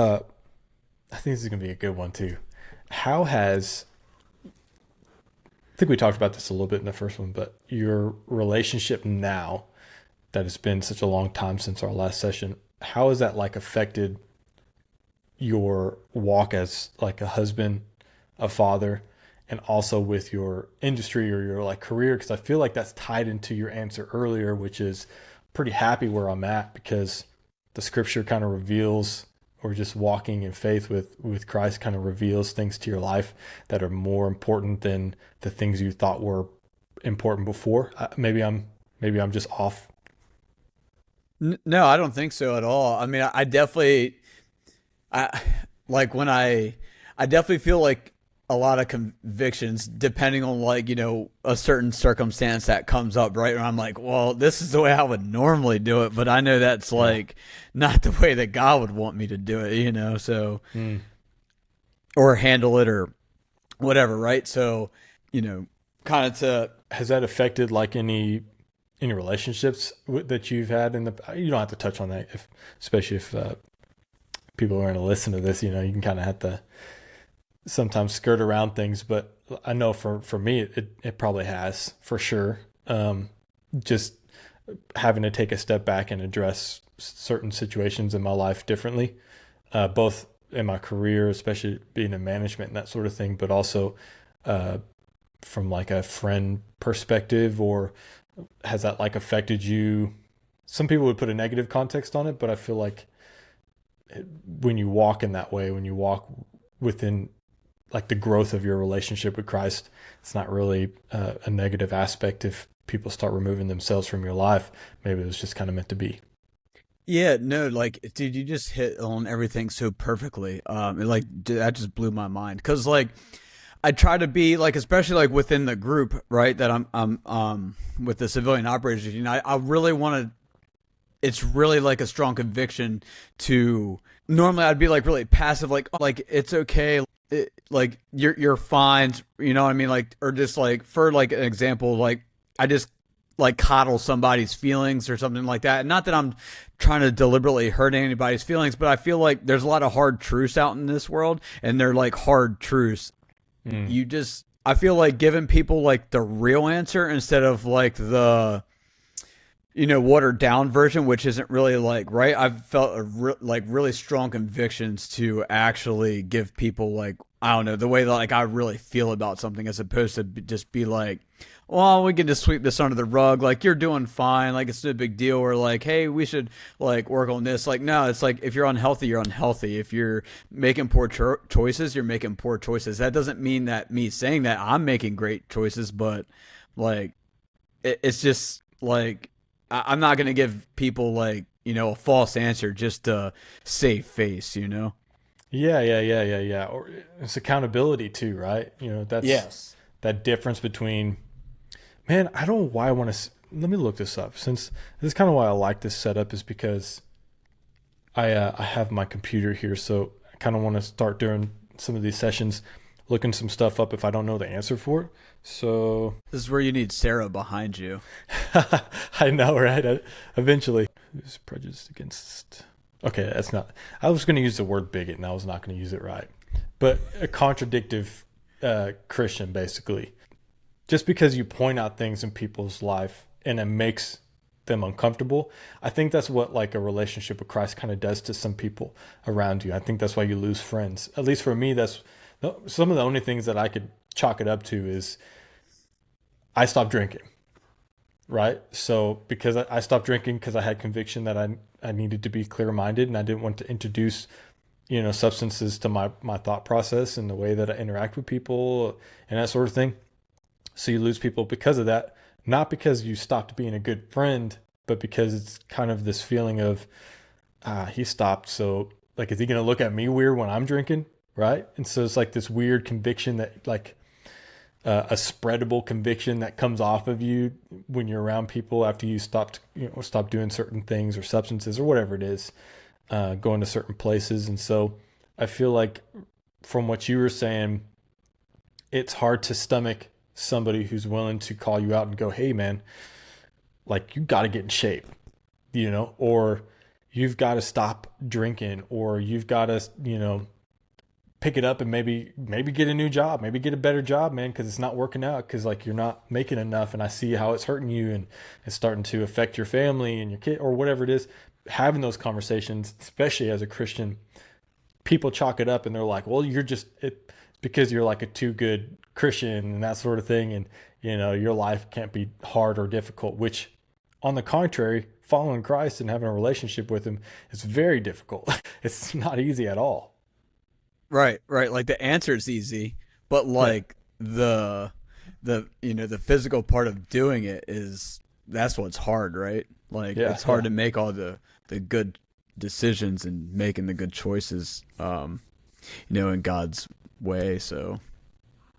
Speaker 1: I think this is gonna be a good one too. How has I think we talked about this a little bit in the first one, but your relationship now, that it's been such a long time since our last session, how has that like affected your walk as like a husband, a father, and also with your industry or your like career? Because I feel like that's tied into your answer earlier, which is pretty happy where I'm at because the scripture kind of reveals, or just walking in faith with Christ kind of reveals things to your life that are more important than the things you thought were important before. Maybe I'm just off.
Speaker 2: No, I don't think so at all. I mean, I definitely, I like when I definitely feel like a lot of convictions depending on like, a certain circumstance that comes up, right? And I'm like, well, this is the way I would normally do it, but I know that's like not the way that God would want me to do it, so or handle it or whatever, right? So, kind of to
Speaker 1: Has that affected like any relationships that you've had in the? You don't have to touch on that, especially if people are going to listen to this. You can kind of have to sometimes skirt around things, but I know for me it probably has, for sure. Just having to take a step back and address certain situations in my life differently, both in my career, especially being in management and that sort of thing, but also from like a friend perspective. Or has that like affected you? Some people would put a negative context on it, but I feel like when you walk in that way, when you walk within like the growth of your relationship with Christ, it's not really a negative aspect if people start removing themselves from your life. Maybe it was just kind of meant to be.
Speaker 2: Yeah, no, like, dude, you just hit on everything so perfectly. That just blew my mind. Cause like, I try to be like, especially like within the group, right? That I'm with the civilian operators union. I really want to, it's really like a strong conviction to, normally I'd be like really passive, like it's okay. Like you're fine. You know what I mean? Like, or just like, for like an example, like I just like coddle somebody's feelings or something like that. And not that I'm trying to deliberately hurt anybody's feelings, but I feel like there's a lot of hard truths out in this world, and they're like hard truths. I feel like giving people like the real answer instead of like the, watered down version, which isn't really like, right. I've felt like really strong convictions to actually give people like, I don't know, the way that like I really feel about something, as opposed to just be like, well, we can just sweep this under the rug. Like, you're doing fine. Like, it's no big deal. Or like, hey, we should like work on this. Like, no, it's like, if you're unhealthy, you're unhealthy. If you're making poor choices, you're making poor choices. That doesn't mean that me saying that I'm making great choices, but like, it's just like, I'm not going to give people like, a false answer just to save face,
Speaker 1: Yeah. Or it's accountability too, right? That's
Speaker 2: Yes.
Speaker 1: that difference between, man, I don't know why I want to, let me look this up, since this is kind of why I like this setup, is because I have my computer here. So I kind of want to start during some of these sessions looking some stuff up if I don't know the answer for it. So
Speaker 2: This is where you need Sarah behind you.
Speaker 1: I know, right? Eventually. Who's prejudiced against? Okay, that's not. I was going to use the word bigot, and I was not going to use it right. But a contradictive Christian, basically. Just because you point out things in people's life and it makes them uncomfortable, I think that's what like a relationship with Christ kind of does to some people around you. I think that's why you lose friends. At least for me, that's some of the only things that I could chalk it up to is I stopped drinking, right? So because I stopped drinking because I had conviction that I needed to be clear-minded, and I didn't want to introduce, substances to my thought process and the way that I interact with people and that sort of thing. So you lose people because of that, not because you stopped being a good friend, but because it's kind of this feeling of, he stopped. So like, is he going to look at me weird when I'm drinking? Right. And so it's like this weird conviction that like a spreadable conviction that comes off of you when you're around people after you stopped doing certain things or substances or whatever it is, going to certain places. And so I feel like from what you were saying, it's hard to stomach somebody who's willing to call you out and go, hey man, like you got to get in shape, or you've got to stop drinking, or you've got to, pick it up and maybe get a new job, maybe get a better job, man, because it's not working out, because like you're not making enough, and I see how it's hurting you and it's starting to affect your family and your kid or whatever it is. Having those conversations, especially as a Christian, people chalk it up and they're like, well, you're just because you're like a too good Christian and that sort of thing, and your life can't be hard or difficult, which on the contrary, following Christ and having a relationship with him is very difficult. It's not easy at all.
Speaker 2: Right. Like the answer is easy, but like the physical part of doing it that's what's hard, right? Like it's hard to make all the good decisions and making the good choices, in God's way. So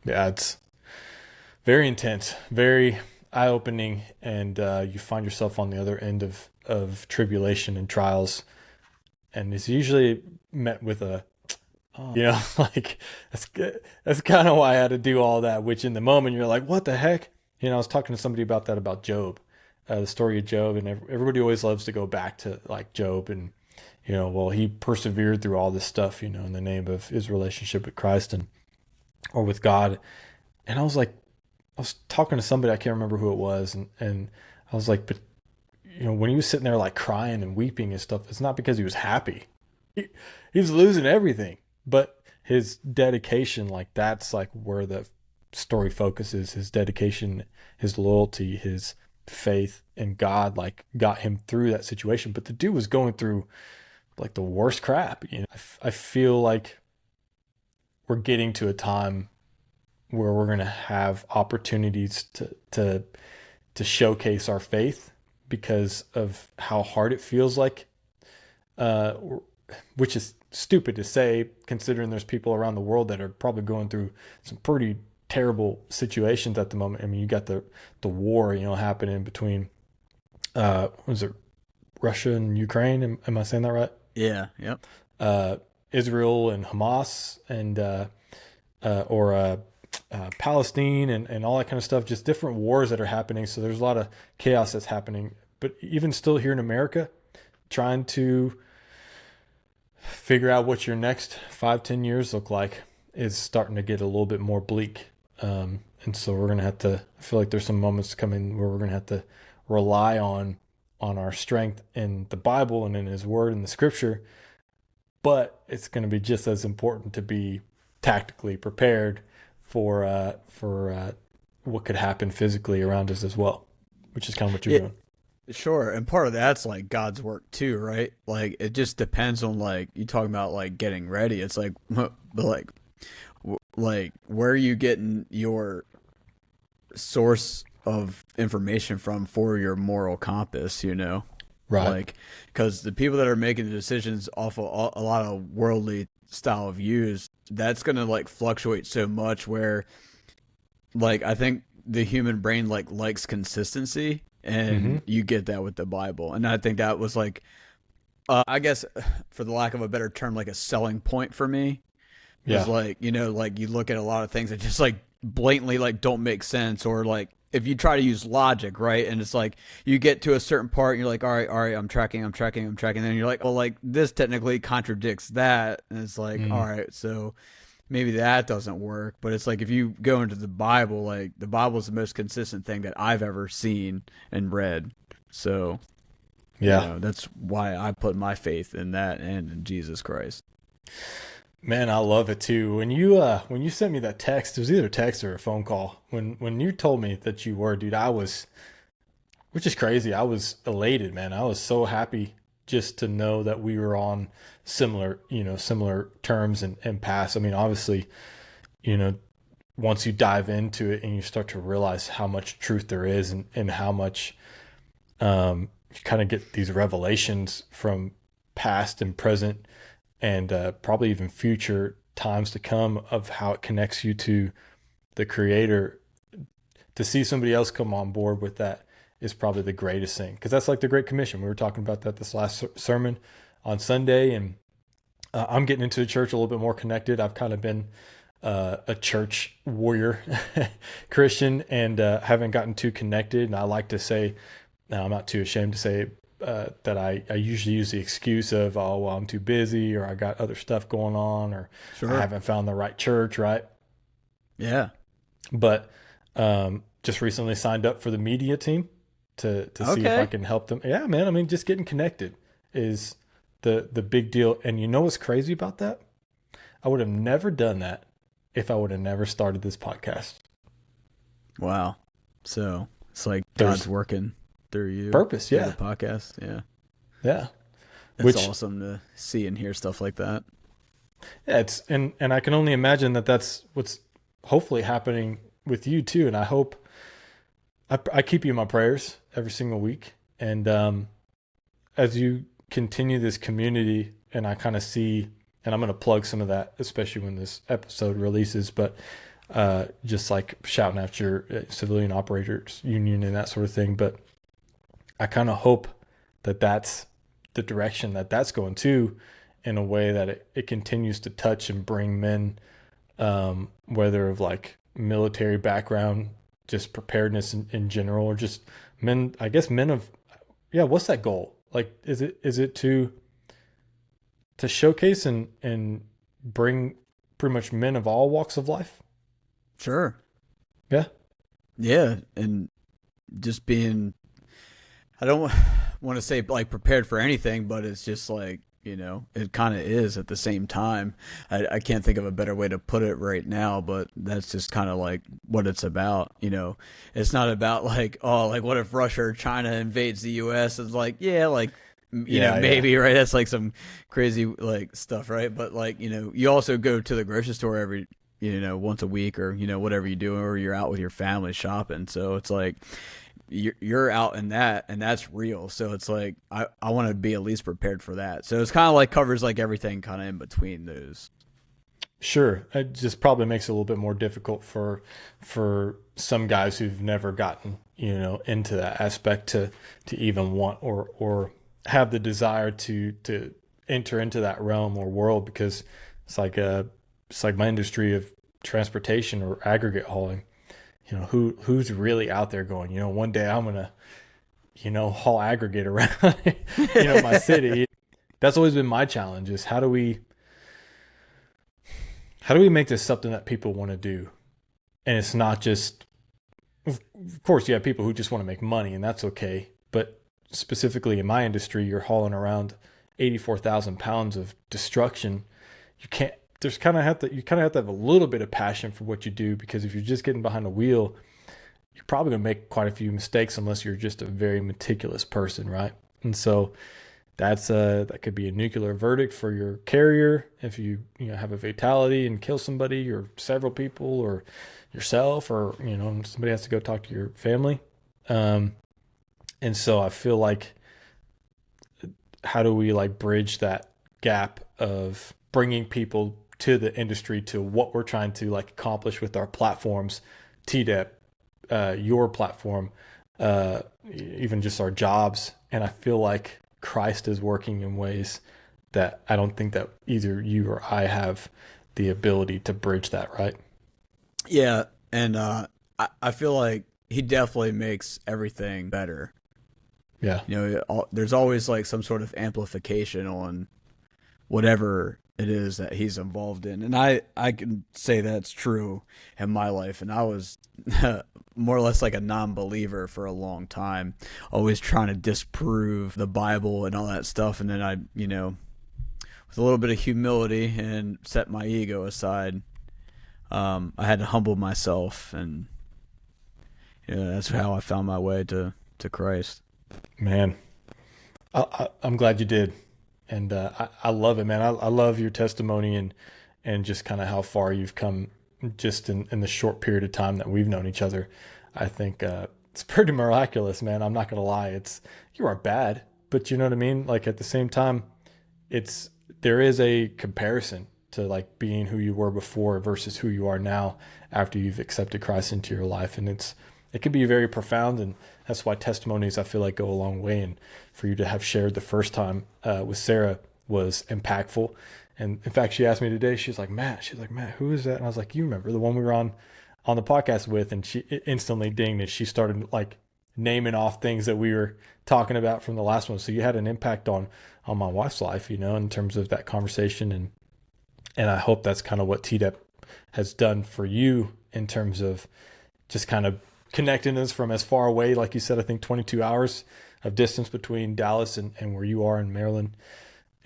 Speaker 1: Yeah, it's very intense, very eye-opening, and you find yourself on the other end of tribulation and trials, and it's usually met with a, like that's kind of why I had to do all that. Which in the moment you're like, what the heck? I was talking to somebody about that about Job, the story of Job, and everybody always loves to go back to like Job and well, he persevered through all this stuff, in the name of his relationship with Christ and or with God. And I was like, I was talking to somebody, I can't remember who it was, and I was like, but when he was sitting there like crying and weeping and stuff, it's not because he was happy. He was losing everything, but his dedication, like that's like where the story focuses. His dedication, his loyalty, his faith in God, like got him through that situation. But the dude was going through like the worst crap. I feel like we're getting to a time where we're going to have opportunities to showcase our faith because of how hard it feels like, uh, which is stupid to say considering there's people around the world that are probably going through some pretty terrible situations at the moment. I mean, you got the war, happening between, was it Russia and Ukraine? Am I saying that right?
Speaker 2: Yeah. Yep.
Speaker 1: Israel and Hamas and Palestine and all that kind of stuff, just different wars that are happening. So there's a lot of chaos that's happening. But even still here in America, trying to figure out what your next 5-10 years look like is starting to get a little bit more bleak. And so we're going to have to, I feel like there's some moments coming where we're going to have to rely on our strength in the Bible and in his word and the scripture. But it's going to be just as important to be tactically prepared for what could happen physically around us as well, which is kind of what you're doing.
Speaker 2: Sure, and part of that's like God's work too, right? Like it just depends on like you talking about like getting ready. It's like, but like where are you getting your source of information from for your moral compass?
Speaker 1: Right.
Speaker 2: Like because the people that are making the decisions off of a lot of worldly style of views, that's gonna like fluctuate so much. Where like I think the human brain like likes consistency, and you get that with the Bible. And I think that was like, I guess, for the lack of a better term, like a selling point for me.
Speaker 1: Yeah.
Speaker 2: Is like like you look at a lot of things that just like blatantly like don't make sense, or like if you try to use logic, right? And it's like you get to a certain part and you're like, all right, I'm tracking. And then you're like, well, like this technically contradicts that. And it's like, all right, so maybe that doesn't work. But it's like if you go into the Bible, like the Bible is the most consistent thing that I've ever seen and read. So
Speaker 1: yeah,
Speaker 2: that's why I put my faith in that and in Jesus Christ.
Speaker 1: Man, I love it too. When you sent me that text, it was either a text or a phone call. When you told me that you were, dude, which is crazy. I was elated, man. I was so happy just to know that we were on similar terms and paths. I mean, obviously, once you dive into it and you start to realize how much truth there is and how much, you kind of get these revelations from past and present and probably even future times to come of how it connects you to the Creator. To see somebody else come on board with that is probably the greatest thing, because that's like the Great Commission. We were talking about that this last sermon on Sunday, and I'm getting into the church a little bit more connected. I've kind of been a church warrior Christian and haven't gotten too connected. And I like to say, now I'm not too ashamed to say that I usually use the excuse of, oh, well, I'm too busy, or I got other stuff going on, or I haven't found the right church, right?
Speaker 2: Yeah.
Speaker 1: But just recently signed up for the media team to see if I can help them. Yeah, man. I mean, just getting connected is the big deal. And you know what's crazy about that? I would have never done that if I would have never started this podcast.
Speaker 2: Wow. So it's like God's working through you.
Speaker 1: Purpose, yeah.
Speaker 2: The podcast, yeah.
Speaker 1: Yeah.
Speaker 2: It's awesome to see and hear stuff like that.
Speaker 1: Yeah, and I can only imagine that's what's hopefully happening with you too. And I hope I keep you in my prayers every single week. And as you continue this community, and I kind of see, and I'm going to plug some of that, especially when this episode releases, but just like shouting at your civilian operators union and that sort of thing. But I kind of hope that that's the direction that that's going to, in a way that it continues to touch and bring men, whether of like military background, just preparedness in general, or just men, I guess men of, yeah, what's that goal? Like, is it to showcase and bring pretty much men of all walks of life?
Speaker 2: Sure.
Speaker 1: Yeah.
Speaker 2: Yeah. And just being, I don't want to say like prepared for anything, but it's just like, it kind of is at the same time. I can't think of a better way to put it right now, but that's just kind of like what it's about. It's not about like, oh, like what if Russia or China invades the U.S.? It's like, yeah, like, maybe, yeah. Right? That's like some crazy like stuff, right? But like, you also go to the grocery store every, once a week, or, whatever you do, or you're out with your family shopping. So it's like, you're out in that, and that's real. So it's like I want to be at least prepared for that. So it's kind of like covers like everything kind of in between those.
Speaker 1: Sure. It just probably makes it a little bit more difficult for some guys who've never gotten, into that aspect to even want or have the desire to enter into that realm or world, because it's like my industry of transportation or aggregate hauling. Who's really out there going, one day I'm going to, haul aggregate around, my city. That's always been my challenge, is how do we make this something that people want to do? And it's not just, of course, you have people who just want to make money, and that's okay. But specifically in my industry, you're hauling around 84,000 pounds of destruction. You kind of have to have a little bit of passion for what you do, because if you're just getting behind a wheel, you're probably going to make quite a few mistakes unless you're just a very meticulous person, right? And so that could be a nuclear verdict for your carrier if you have a fatality and kill somebody or several people or yourself, or somebody has to go talk to your family. And so I feel like, how do we like bridge that gap of bringing people to the industry, to what we're trying to like accomplish with our platforms, TDEP, your platform, even just our jobs. And I feel like Christ is working in ways that I don't think that either you or I have the ability to bridge that, right?
Speaker 2: Yeah. And I feel like he definitely makes everything better.
Speaker 1: Yeah.
Speaker 2: There's always like some sort of amplification on whatever it is that he's involved in. And I can say that's true in my life. And I was more or less like a non-believer for a long time, always trying to disprove the Bible and all that stuff. And then I, with a little bit of humility and set my ego aside, I had to humble myself. And that's how I found my way to Christ.
Speaker 1: Man, I'm glad you did. And I love it, man. I love your testimony and just kind of how far you've come just in the short period of time that we've known each other. I think it's pretty miraculous, man. I'm not going to lie. You are bad, but you know what I mean? Like at the same time, there is a comparison to like being who you were before versus who you are now after you've accepted Christ into your life. And it can be very profound, and that's why testimonies, I feel like, go a long way. And for you to have shared the first time with Sarah was impactful. And in fact, she asked me today, she's like, Matt, who is that? And I was like, you remember the one we were on the podcast with? And she instantly dinged, and she started like naming off things that we were talking about from the last one. So you had an impact on my wife's life, in terms of that conversation. And I hope that's kind of what TDEP has done for you in terms of just kind of connecting us from as far away, like you said, I think 22 hours of distance between Dallas and where you are in Maryland.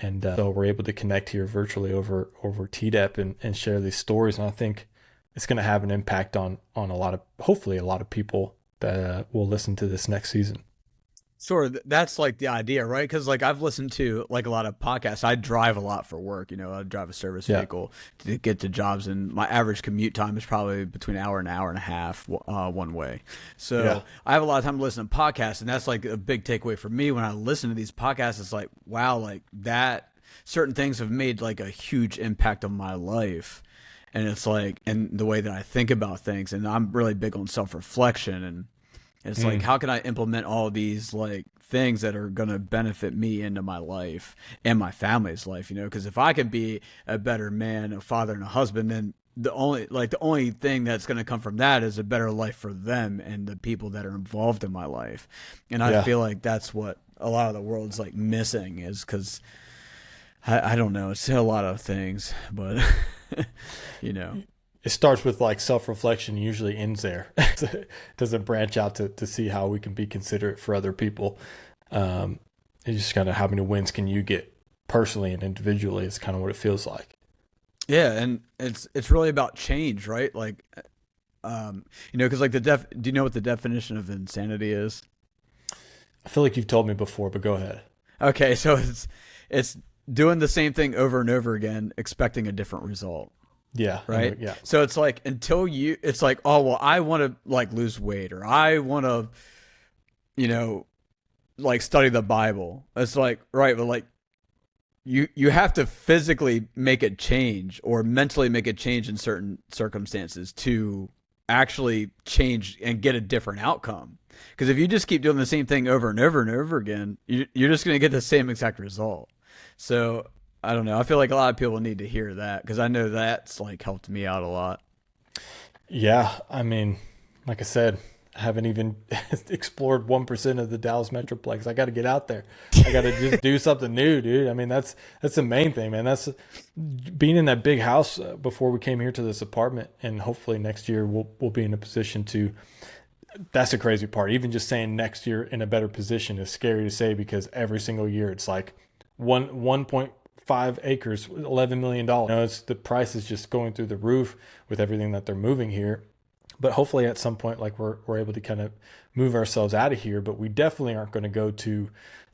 Speaker 1: And so we're able to connect here virtually over TDEP and share these stories. And I think it's going to have an impact on hopefully a lot of people that will listen to this next season.
Speaker 2: Sure, that's like the idea, right? Because like I've listened to like a lot of podcasts. I drive a lot for work. I drive a service vehicle to get to jobs, and my average commute time is probably between an hour and a half one way. So I have a lot of time to listen to podcasts, and that's like a big takeaway for me when I listen to these podcasts. It's like, wow, like that certain things have made like a huge impact on my life. And it's like, and the way that I think about things, and I'm really big on self-reflection, and it's like,
Speaker 1: Mm,
Speaker 2: how can I implement all these like things that are going to benefit me into my life and my family's life, because if I could be a better man, a father, and a husband, then the only thing that's going to come from that is a better life for them and the people that are involved in my life. And I
Speaker 1: yeah.
Speaker 2: feel like that's what a lot of the world's like missing, is because I don't know, it's a lot of things, but you know.
Speaker 1: It starts with like self-reflection, usually ends there. It doesn't branch out to see how we can be considerate for other people. It's just kind of how many wins can you get personally and individually is kind of what it feels like.
Speaker 2: Yeah, and it's really about change, right? Like, because like do you know what the definition of insanity is?
Speaker 1: I feel like you've told me before, but go ahead.
Speaker 2: Okay, so it's doing the same thing over and over again, expecting a different result,
Speaker 1: Yeah.
Speaker 2: right?
Speaker 1: Yeah.
Speaker 2: So it's like, it's like, oh well, I want to like lose weight, or I want to, you know, like study the Bible. It's like, right, but like you have to physically make a change or mentally make a change in certain circumstances to actually change and get a different outcome. Because if you just keep doing the same thing over and over and over again, you're just going to get the same exact result. So I don't know. I feel like a lot of people need to hear that, because I know that's like helped me out a lot.
Speaker 1: Yeah. I mean, like I said, I haven't even explored 1% of the Dallas Metroplex. I got to get out there. I got to just do something new, dude. I mean, that's the main thing, man. That's being in that big house before we came here to this apartment, and hopefully next year we'll be in a position to. That's the crazy part. Even just saying next year in a better position is scary to say, because every single year it's like 1.5 acres, $11 million. It's the price is just going through the roof with everything that they're moving here. But hopefully at some point, like we're able to kind of move ourselves out of here. But we definitely aren't going to go to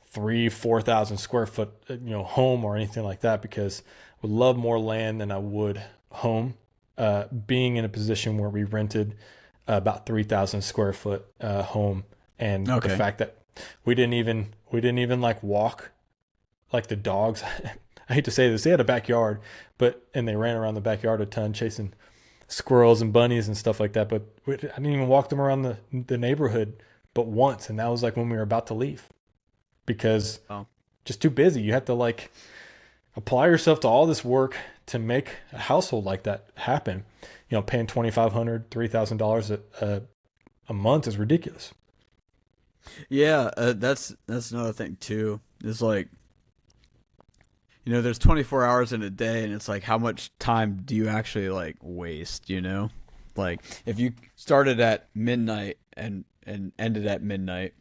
Speaker 1: 4,000 square foot, home or anything like that, because I would love more land than I would home. Being in a position where we rented about 3,000 square foot home, and the
Speaker 2: Okay.
Speaker 1: fact that we didn't even like walk like the dogs. I hate to say this, they had a backyard, and they ran around the backyard a ton chasing squirrels and bunnies and stuff like that. But I didn't even walk them around the neighborhood but once, and that was like when we were about to leave, because
Speaker 2: Oh.
Speaker 1: just too busy. You have to like apply yourself to all this work to make a household like that happen. Paying $2,500, $3,000 a month is ridiculous.
Speaker 2: Yeah, that's another thing too. It's like, there's 24 hours in a day, and it's like, how much time do you actually like waste? Like if you started at midnight and ended at midnight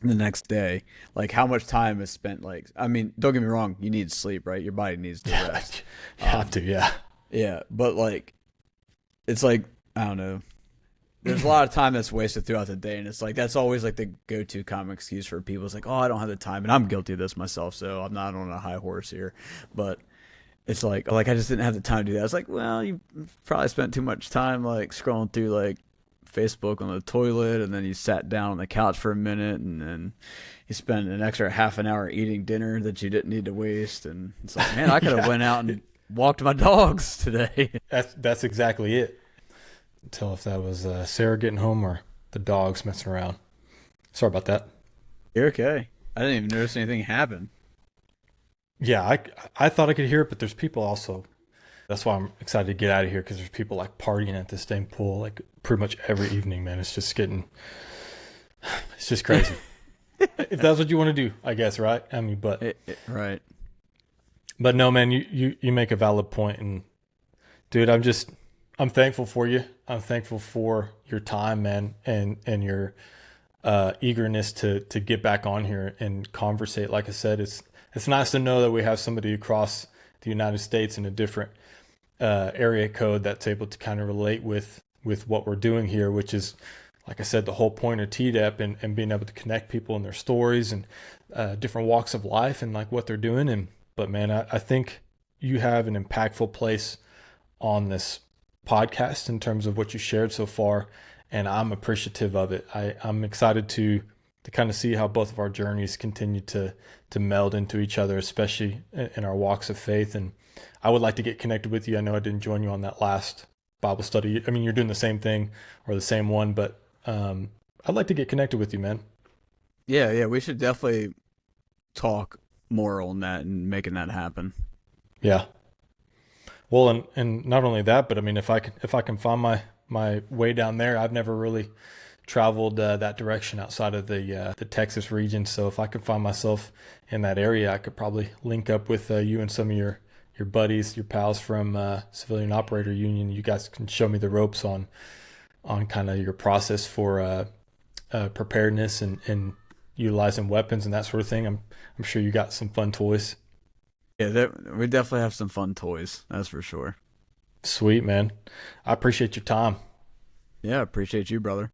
Speaker 2: the next day, like how much time is spent? Like, I mean, don't get me wrong, you need sleep, right? Your body needs to
Speaker 1: Yeah,
Speaker 2: rest.
Speaker 1: you have to. Yeah,
Speaker 2: Yeah, but like, it's like, I don't know. There's a lot of time that's wasted throughout the day, and it's like that's always like the go-to common excuse for people. It's like, oh, I don't have the time, and I'm guilty of this myself, so I'm not on a high horse here. But it's like I just didn't have the time to do that. It's like, well, you probably spent too much time like scrolling through like Facebook on the toilet, and then you sat down on the couch for a minute, and then you spent an extra half an hour eating dinner that you didn't need to waste. And it's like, man, I could have
Speaker 1: yeah.
Speaker 2: went out and walked my dogs today.
Speaker 1: That's exactly it. Tell if that was Sarah getting home or the dogs messing around. Sorry about that.
Speaker 2: You're okay. I didn't even notice anything happen.
Speaker 1: Yeah, I thought I could hear it, but there's people also. That's why I'm excited to get out of here, because there's people like partying at this dang pool like pretty much every evening, man. It's just crazy. If that's what you want to do, I guess, right? I mean,
Speaker 2: Right.
Speaker 1: but no, man, you make a valid point, and dude, I'm thankful for you. I'm thankful for your time, man, and your eagerness to get back on here and conversate. Like I said, it's nice to know that we have somebody across the United States in a different area code that's able to kind of relate with what we're doing here, which is, like I said, the whole point of TDEP, and being able to connect people and their stories and different walks of life and like what they're doing. But man, I think you have an impactful place on this podcast in terms of what you shared so far, and I'm appreciative of it. I'm excited to to kind of see how both of our journeys continue to meld into each other, especially in our walks of faith. And I would like to get connected with you. I know I didn't join you on that last Bible study. I mean, you're doing the same thing or the same one, but I'd like to get connected with you, man.
Speaker 2: Yeah, we should definitely talk more on that and making that happen.
Speaker 1: Yeah. Well, and not only that, but I mean, if I can find my way down there, I've never really traveled that direction outside of the Texas region. So if I could find myself in that area, I could probably link up with you and some of your buddies, your pals from Civilian Operator Union. You guys can show me the ropes on kind of your process for preparedness and utilizing weapons and that sort of thing. I'm sure you got some fun toys.
Speaker 2: Yeah, we definitely have some fun toys. That's for sure.
Speaker 1: Sweet, man. I appreciate your time.
Speaker 2: Yeah, appreciate you, brother.